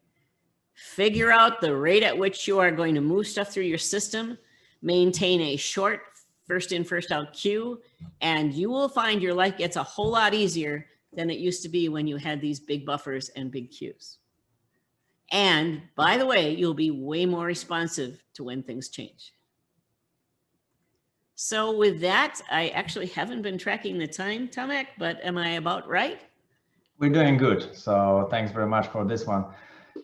Figure out the rate at which you are going to move stuff through your system, maintain a short first in, first out queue, and you will find your life gets a whole lot easier than it used to be when you had these big buffers and big queues. And by the way, you'll be way more responsive to when things change. So with that, I actually haven't been tracking the time, Tomek, but am I about right? We're doing good. So thanks very much for this one.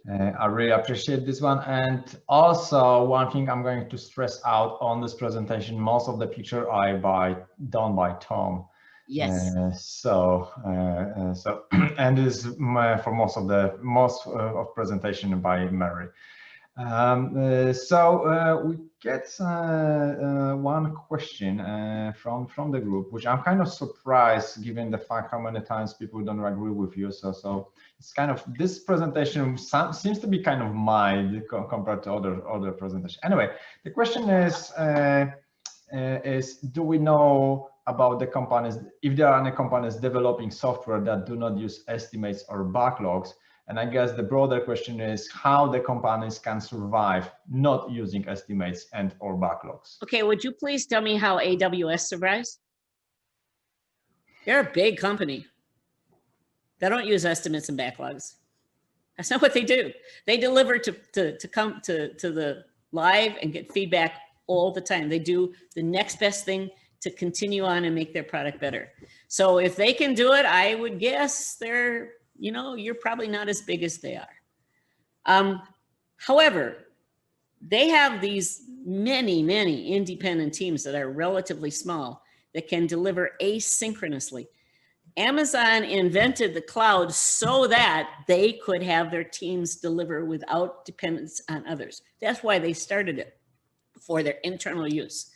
I really appreciate this one. And also one thing I'm going to stress out on this presentation, most of the picture done by Tom. Yes. And is for most of presentation by Mary. We get one question from the group, which I'm kind of surprised given the fact how many times people don't agree with you. So it's kind of, this presentation seems to be kind of mild compared to other presentations. Anyway, the question is do we know about the companies, if there are any companies developing software that do not use estimates or backlogs? And I guess the broader question is how the companies can survive not using estimates and or backlogs. Okay, would you please tell me how AWS survives? They're a big company. They don't use estimates and backlogs. That's not what they do. They deliver to the live and get feedback all the time. They do the next best thing to continue on and make their product better. So if they can do it, I would guess they're, you know, you're probably not as big as they are. However, they have these many independent teams that are relatively small that can deliver asynchronously. Amazon invented the cloud so that they could have their teams deliver without dependence on others. That's why they started it, for their internal use.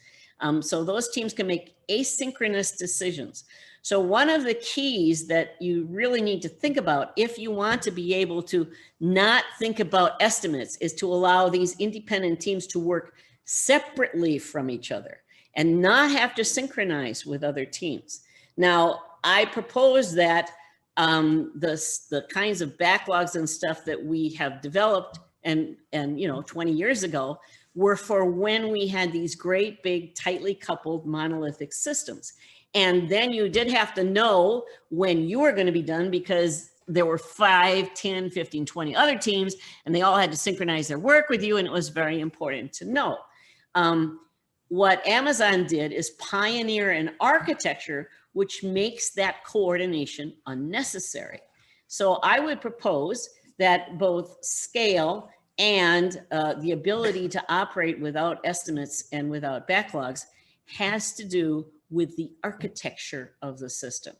So those teams can make asynchronous decisions. So one of the keys that you really need to think about if you want to be able to not think about estimates is to allow these independent teams to work separately from each other and not have to synchronize with other teams. Now, I propose that the kinds of backlogs and stuff that we have developed and 20 years ago were for when we had these great big tightly coupled monolithic systems. And then you did have to know when you were going to be done because there were 5, 10, 15, 20 other teams, and they all had to synchronize their work with you, and it was very important to know. What Amazon did is pioneer an architecture which makes that coordination unnecessary. So I would propose that both scale and the ability to operate without estimates and without backlogs has to do with the architecture of the system.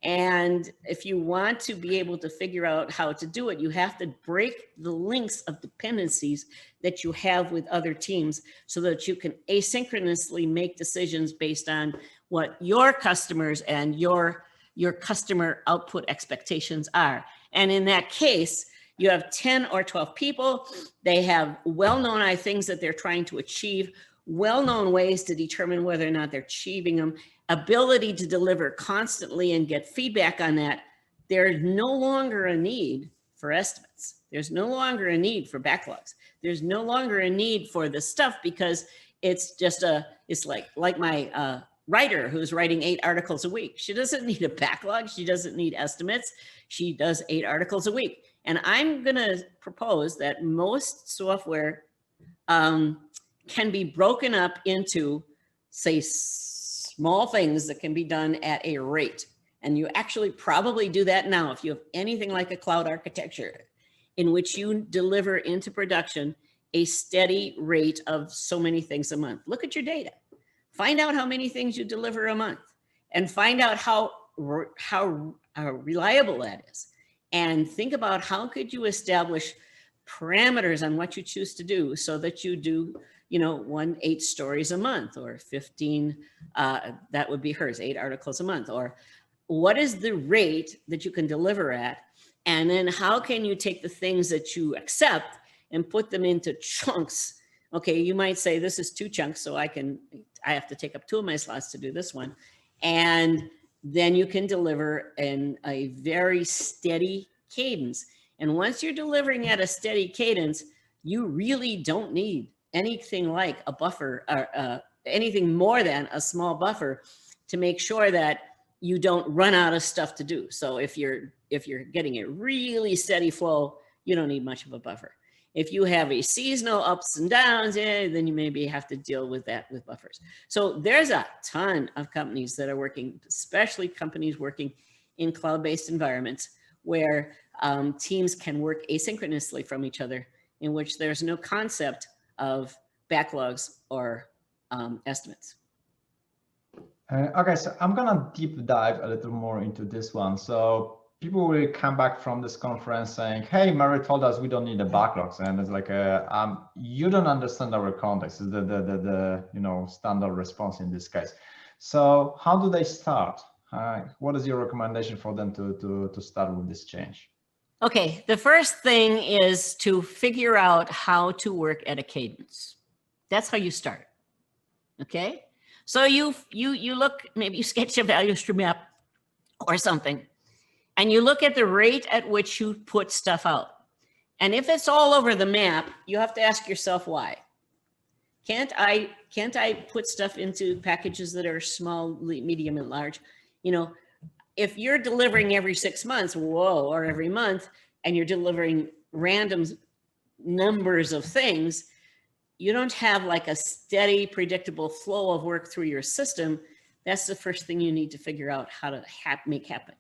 And if you want to be able to figure out how to do it, you have to break the links of dependencies that you have with other teams so that you can asynchronously make decisions based on what your customers and your customer output expectations are. And in that case, you have 10 or 12 people. They have well-known things that they're trying to achieve, well-known ways to determine whether or not they're achieving them, ability to deliver constantly and get feedback on that. There's no longer a need for estimates. There's no longer a need for backlogs. There's no longer a need for this stuff because it's just it's like my writer who's writing 8 articles a week. She doesn't need a backlog. She doesn't need estimates. She does 8 articles a week. And I'm going to propose that most software can be broken up into, say, small things that can be done at a rate. And you actually probably do that now if you have anything like a cloud architecture in which you deliver into production a steady rate of so many things a month. Look at your data. Find out how many things you deliver a month and find out how reliable that is. And think about how could you establish parameters on what you choose to do so that you do 8 stories a month or 15, that would be hers, 8 articles a month, or what is the rate that you can deliver at? And then how can you take the things that you accept and put them into chunks? Okay, you might say this is 2 chunks, so I have to take up 2 of my slots to do this one. And then you can deliver in a very steady cadence. And once you're delivering at a steady cadence, you really don't need anything like a buffer or anything more than a small buffer to make sure that you don't run out of stuff to do. So if you're getting a really steady flow, you don't need much of a buffer. If you have a seasonal ups and downs, then you maybe have to deal with that with buffers. So there's a ton of companies that are working, especially companies working in cloud-based environments where teams can work asynchronously from each other, in which there's no concept of backlogs or estimates. Okay, so I'm gonna deep dive a little more into this one. So people will come back from this conference saying, "Hey, Mary told us we don't need the backlogs," and it's like, "You don't understand our context." Is the standard response in this case. So how do they start? What is your recommendation for them to start with this change? Okay, the first thing is to figure out how to work at a cadence. That's how you start. Okay. So you look, maybe you sketch a value stream map or something, and you look at the rate at which you put stuff out. And if it's all over the map, you have to ask yourself why. Can't I put stuff into packages that are small, medium, and large? If you're delivering every 6 months, or every month, and you're delivering random numbers of things, you don't have like a steady, predictable flow of work through your system. That's the first thing you need to figure out how to make happen.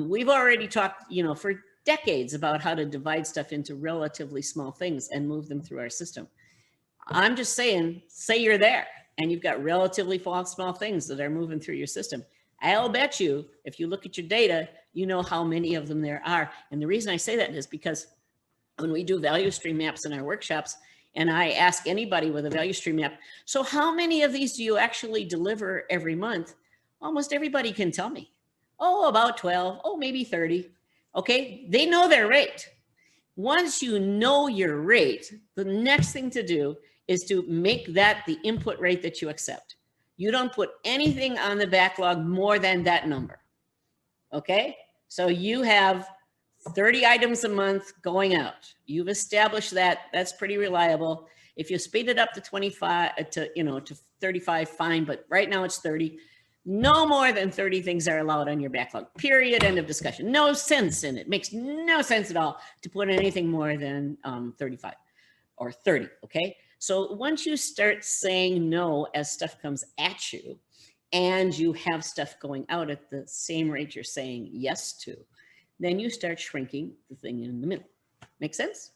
We've already talked, for decades about how to divide stuff into relatively small things and move them through our system. I'm just saying, say you're there and you've got relatively small things that are moving through your system. I'll bet you, if you look at your data, you know how many of them there are. And the reason I say that is because when we do value stream maps in our workshops, and I ask anybody with a value stream map, so how many of these do you actually deliver every month? Almost everybody can tell me. Oh, about 12, maybe 30. Okay, they know their rate. Once you know your rate, the next thing to do is to make that the input rate that you accept. You don't put anything on the backlog more than that number. Okay, so you have 30 items a month going out. You've established that. That's pretty reliable. If you speed it up to 25 to 35, fine, but right now it's 30. No more than 30 things are allowed on your backlog, period, end of discussion. No sense in it. Makes no sense at all to put anything more than 35 or 30, okay? So once you start saying no as stuff comes at you and you have stuff going out at the same rate you're saying yes to, then you start shrinking the thing in the middle. Make sense?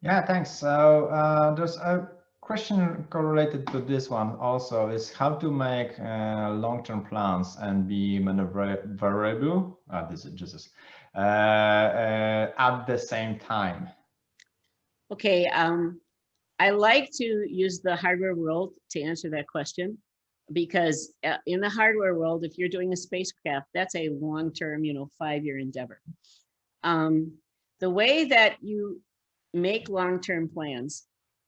Yeah, thanks. So there's a question correlated to this one also, is how to make long-term plans and be maneuverable. This is just at the same time. Okay, I like to use the hardware world to answer that question, because in the hardware world, if you're doing a spacecraft, that's a long-term, 5-year endeavor. The way that you make long-term plans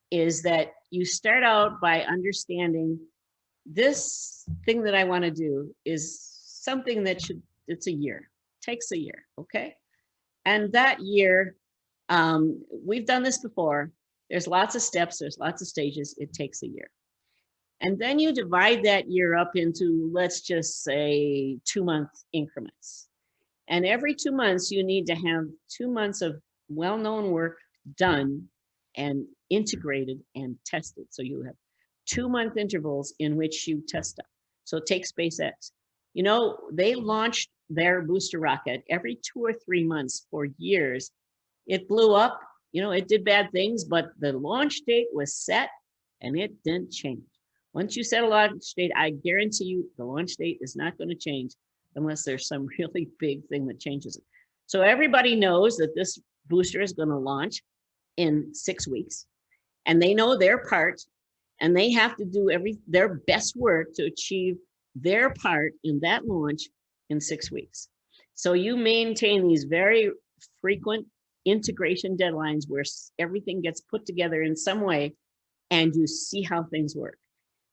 is that you start out by understanding this thing that I want to do is something that it's a year, takes a year, okay? And that year, we've done this before. There's lots of steps, there's lots of stages, it takes a year. And then you divide that year up into, let's just say, 2-month increments. And every 2 months, you need to have 2 months of well-known work done and integrated and tested. So you have 2-month intervals in which you test stuff. So take SpaceX. They launched their booster rocket every 2 or 3 months for years. It blew up, it did bad things, but the launch date was set and it didn't change. Once you set a launch date, I guarantee you the launch date is not going to change unless there's some really big thing that changes it. So everybody knows that this booster is going to launch in 6 weeks, and they know their part, and they have to do their best work to achieve their part in that launch in 6 weeks. So you maintain these very frequent integration deadlines where everything gets put together in some way and you see how things work.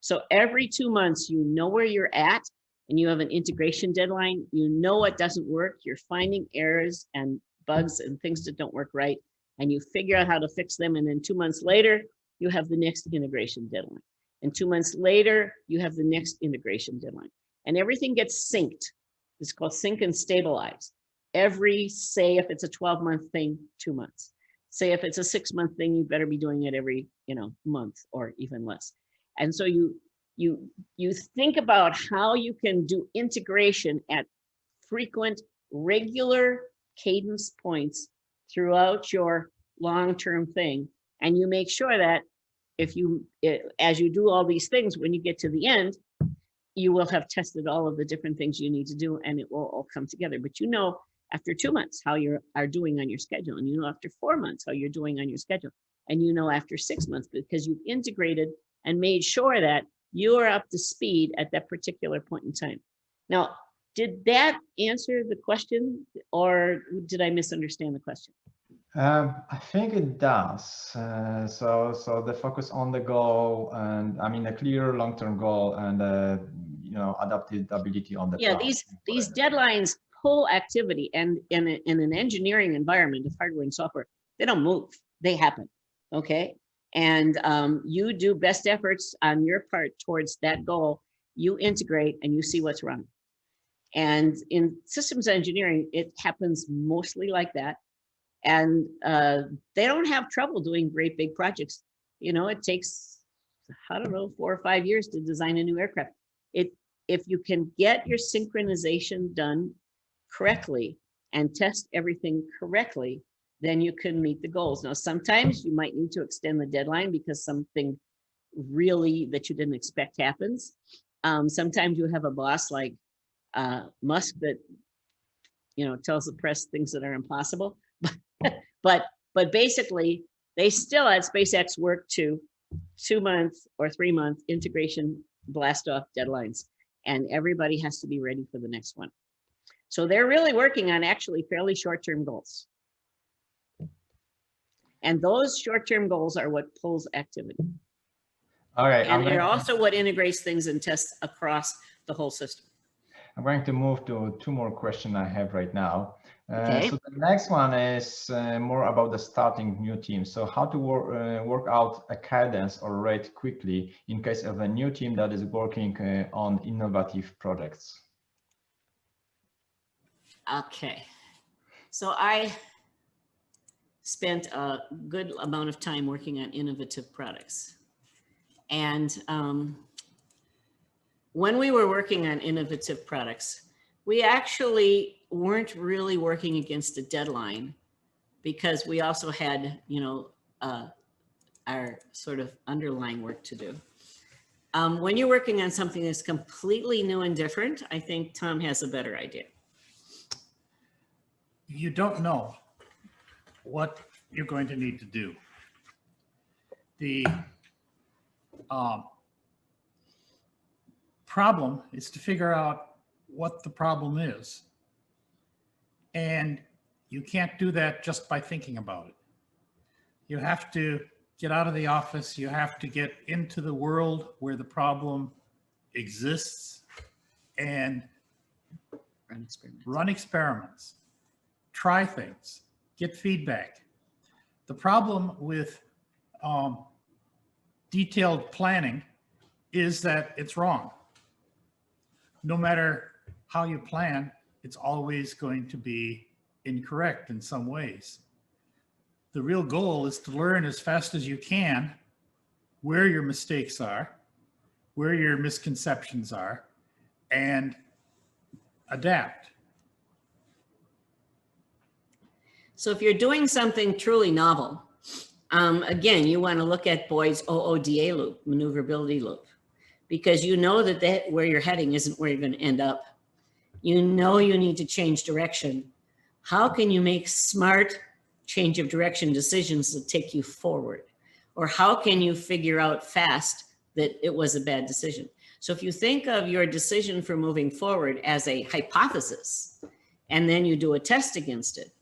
So every 2 months, you know where you're at and you have an integration deadline. You know what doesn't work. You're finding errors and bugs and things that don't work right, and you figure out how to fix them. And then 2 months later, you have the next integration deadline. And 2 months later, you have the next integration deadline. and everything gets synced. It's called sync and stabilize. Say if it's a 12-month thing, 2 months. Say if it's a 6-month thing, you better be doing it every, month or even less. And so you think about how you can do integration at frequent, regular cadence points throughout your long-term thing. And you make sure that as you do all these things, when you get to the end, you will have tested all of the different things you need to do, and it will all come together. But after 2 months how you are doing on your schedule, and after 4 months how you're doing on your schedule, and after 6 months, because you've integrated and made sure that you are up to speed at that particular point in time. Now, did that answer the question, or did I misunderstand the question? I think it does. So the focus on the goal, and I mean a clear long-term goal, and adaptability on the yeah. These deadlines pull activity, and in an engineering environment of hardware and software, they don't move; they happen. Okay, and you do best efforts on your part towards that goal. You integrate and you see what's wrong. And in systems engineering, it happens mostly like that. And they don't have trouble doing great big projects. It takes, 4 or 5 years to design a new aircraft. If you can get your synchronization done correctly and test everything correctly, then you can meet the goals. Now, sometimes you might need to extend the deadline because something really that you didn't expect happens. Sometimes you have a boss like Musk that, tells the press things that are impossible. But basically, they still at SpaceX work to 2 months or 3 month integration blast off deadlines, and everybody has to be ready for the next one. So they're really working on actually fairly short-term goals. And those short-term goals are what pulls activity. All right. And they're also what integrates things and tests across the whole system. I'm going to move to 2 more questions I have right now. Okay. So the next one is more about the starting new team. So how to work out a cadence or rate quickly in case of a new team that is working on innovative projects. Okay. So I spent a good amount of time working on innovative products. And when we were working on innovative products, we actually weren't really working against a deadline, because we also had, our sort of underlying work to do. When you're working on something that's completely new and different, I think Tom has a better idea. You don't know what you're going to need to do. The problem is to figure out what the problem is. And you can't do that just by thinking about it. You have to get out of the office. You have to get into the world where the problem exists and run experiments, try things, get feedback. The problem with detailed planning is that it's wrong. No matter how you plan, it's always going to be incorrect in some ways. The real goal is to learn as fast as you can where your mistakes are, where your misconceptions are, and adapt. So if you're doing something truly novel, again, you want to look at Boyd's OODA loop, maneuverability loop, because you know that where you're heading isn't where you're going to end up. You know you need to change direction. How can you make smart change of direction decisions that take you forward? Or how can you figure out fast that it was a bad decision? So if you think of your decision for moving forward as a hypothesis, and then you do a test against it,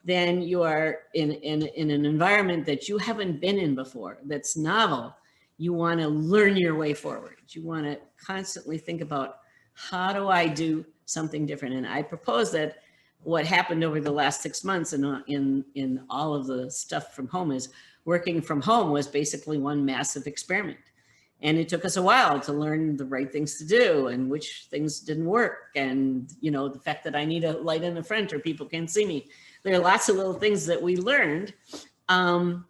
then you are in an environment that you haven't been in before, that's novel. You want to learn your way forward. You want to constantly think about, how do I do something different? And I propose that what happened over the last 6 months in all of the stuff from home is working from home was basically one massive experiment. And it took us a while to learn the right things to do and which things didn't work. And, you know, the fact that I need a light in the front or people can't see me. There are lots of little things that we learned. And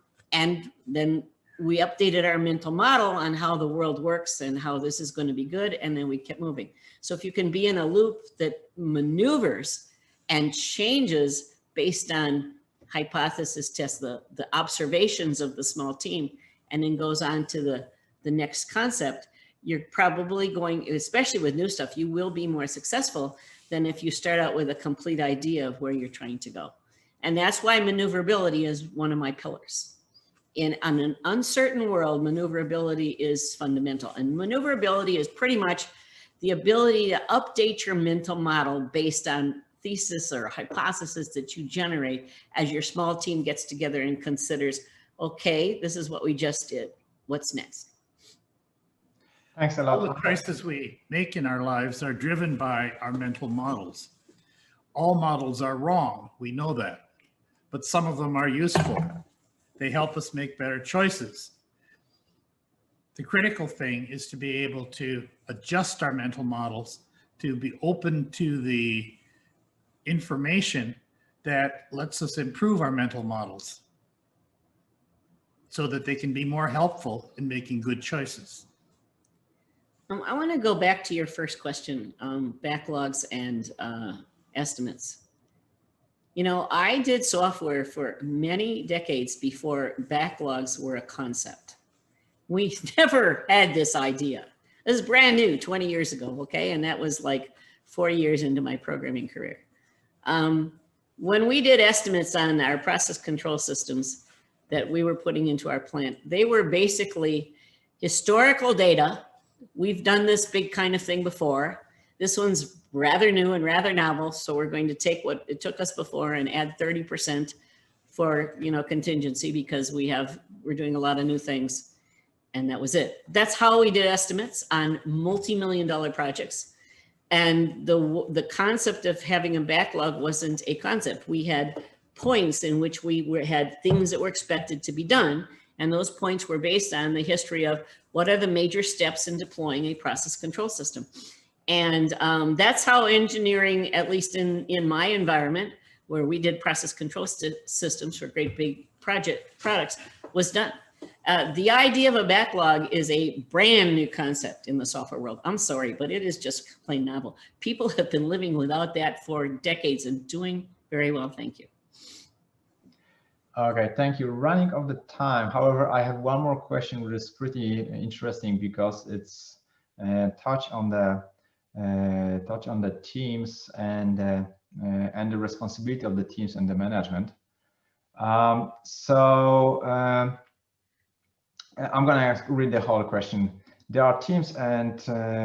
then we updated our mental model on how the world works and how this is going to be good. And then we kept moving. So if you can be in a loop that maneuvers and changes based on hypothesis tests, the observations of the small team, and then goes on to the next concept, you're probably going, especially with new stuff, you will be more successful than if you start out with a complete idea of where you're trying to go. And that's why maneuverability is one of my pillars. On an uncertain world, maneuverability is fundamental. And maneuverability is pretty much the ability to update your mental model based on thesis or hypothesis that you generate as your small team gets together and considers, okay, this is what we just did. What's next? Thanks a All the lot. choices we make in our lives are driven by our mental models. All models are wrong, we know that, but some of them are useful. They help us make better choices. The critical thing is to be able to adjust our mental models, to be open to the information that lets us improve our mental models so that they can be more helpful in making good choices. I want to go back to your first question, backlogs and estimates. You know, I did software for many decades before backlogs were a concept. We never had this idea. This is brand new 20 years ago, okay? And that was like 4 years into my programming career. When we did estimates on our process control systems that we were putting into our plant, they were basically historical data. We've done this big kind of thing before. This one's rather new and rather novel. So we're going to take what it took us before and add 30% for, you know, contingency because we're doing a lot of new things. And that was it. That's how we did estimates on multi-million-dollar projects. And the concept of having a backlog wasn't a concept. We had points in which had things that were expected to be done. And those points were based on the history of what are the major steps in deploying a process control system. And that's how engineering, at least in my environment, where we did process control systems for great big products, was done. The idea of a backlog is a brand new concept in the software world. I'm sorry, but it is just plain novel. People have been living without that for decades and doing very well. Thank you. Okay, thank you. Running out of time. However, I have one more question which is pretty interesting because it's touch on the teams and the responsibility of the teams and the management. I'm gonna read the whole question. There are teams and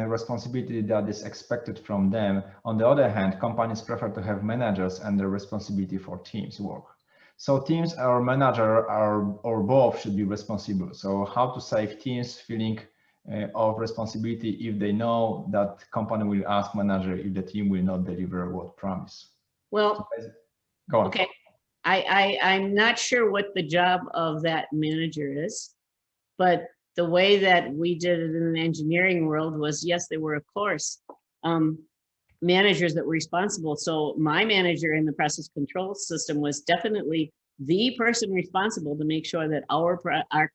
responsibility that is expected from them. On the other hand, companies prefer to have managers and the responsibility for teams work. So teams or manager or both should be responsible. So how to save teams feeling of responsibility if they know that company will ask manager if the team will not deliver what promise? Well, go on. Okay. I'm not sure what the job of that manager is, but the way that we did it in the engineering world was, yes, there were, of course, managers that were responsible. So my manager in the process control system was definitely the person responsible to make sure that our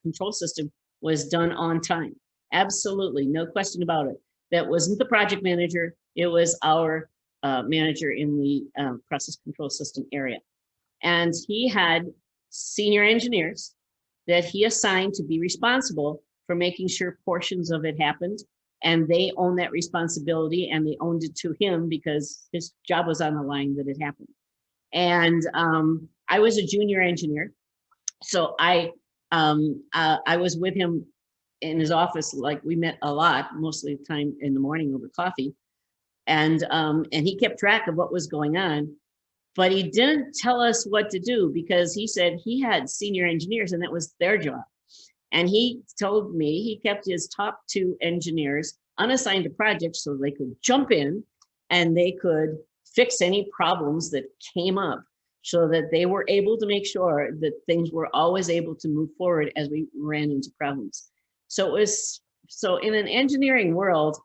control system was done on time. Absolutely, no question about it. That wasn't the project manager. It was our manager in the process control system area. And he had senior engineers that he assigned to be responsible for making sure portions of it happened. And they own that responsibility and they owned it to him because his job was on the line that it happened. And I was a junior engineer. So I was with him in his office, like we met a lot, mostly the time in the morning over coffee. And he kept track of what was going on, but he didn't tell us what to do because he said he had senior engineers and that was their job. And he told me he kept his top 2 engineers unassigned to projects so they could jump in and they could fix any problems that came up so that they were able to make sure that things were always able to move forward as we ran into problems. So it was So in an engineering world,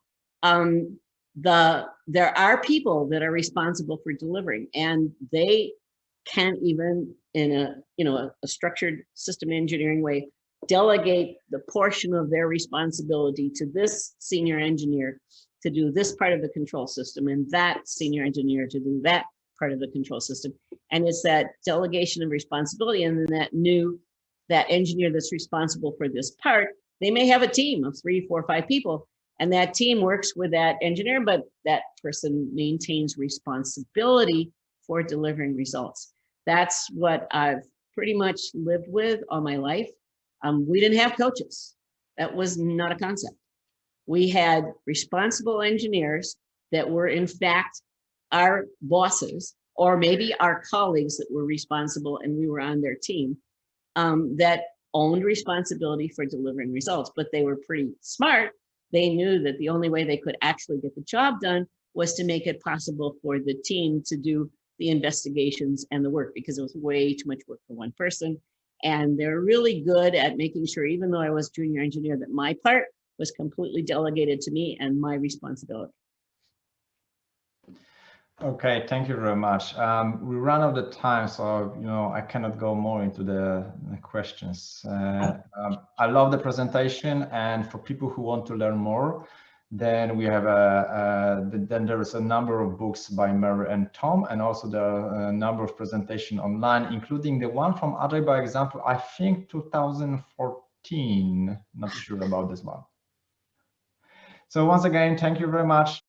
there are people that are responsible for delivering, and they can't even, in a structured system engineering way, delegate the portion of their responsibility to this senior engineer to do this part of the control system, and that senior engineer to do that part of the control system. And it's that delegation of responsibility, and then that engineer that's responsible for this part, they may have a team of 3, 4, 5 people, and that team works with that engineer, but that person maintains responsibility for delivering results. That's what I've pretty much lived with all my life. We didn't have coaches. That was not a concept. We had responsible engineers that were in fact our bosses, or maybe our colleagues that were responsible and we were on their team, that owned responsibility for delivering results. But they were pretty smart. They knew that the only way they could actually get the job done was to make it possible for the team to do the investigations and the work, because it was way too much work for one person. And they're really good at making sure, even though I was junior engineer, that my part was completely delegated to me and my responsibility. Okay, thank you very much. We ran out of time, so I cannot go more into the questions. I love the presentation, and for people who want to learn more, then we have then there is a number of books by Mary and Tom, and also the number of presentation online, including the one from AgileByExample, I think 2014. Not sure about this one. So once again, thank you very much.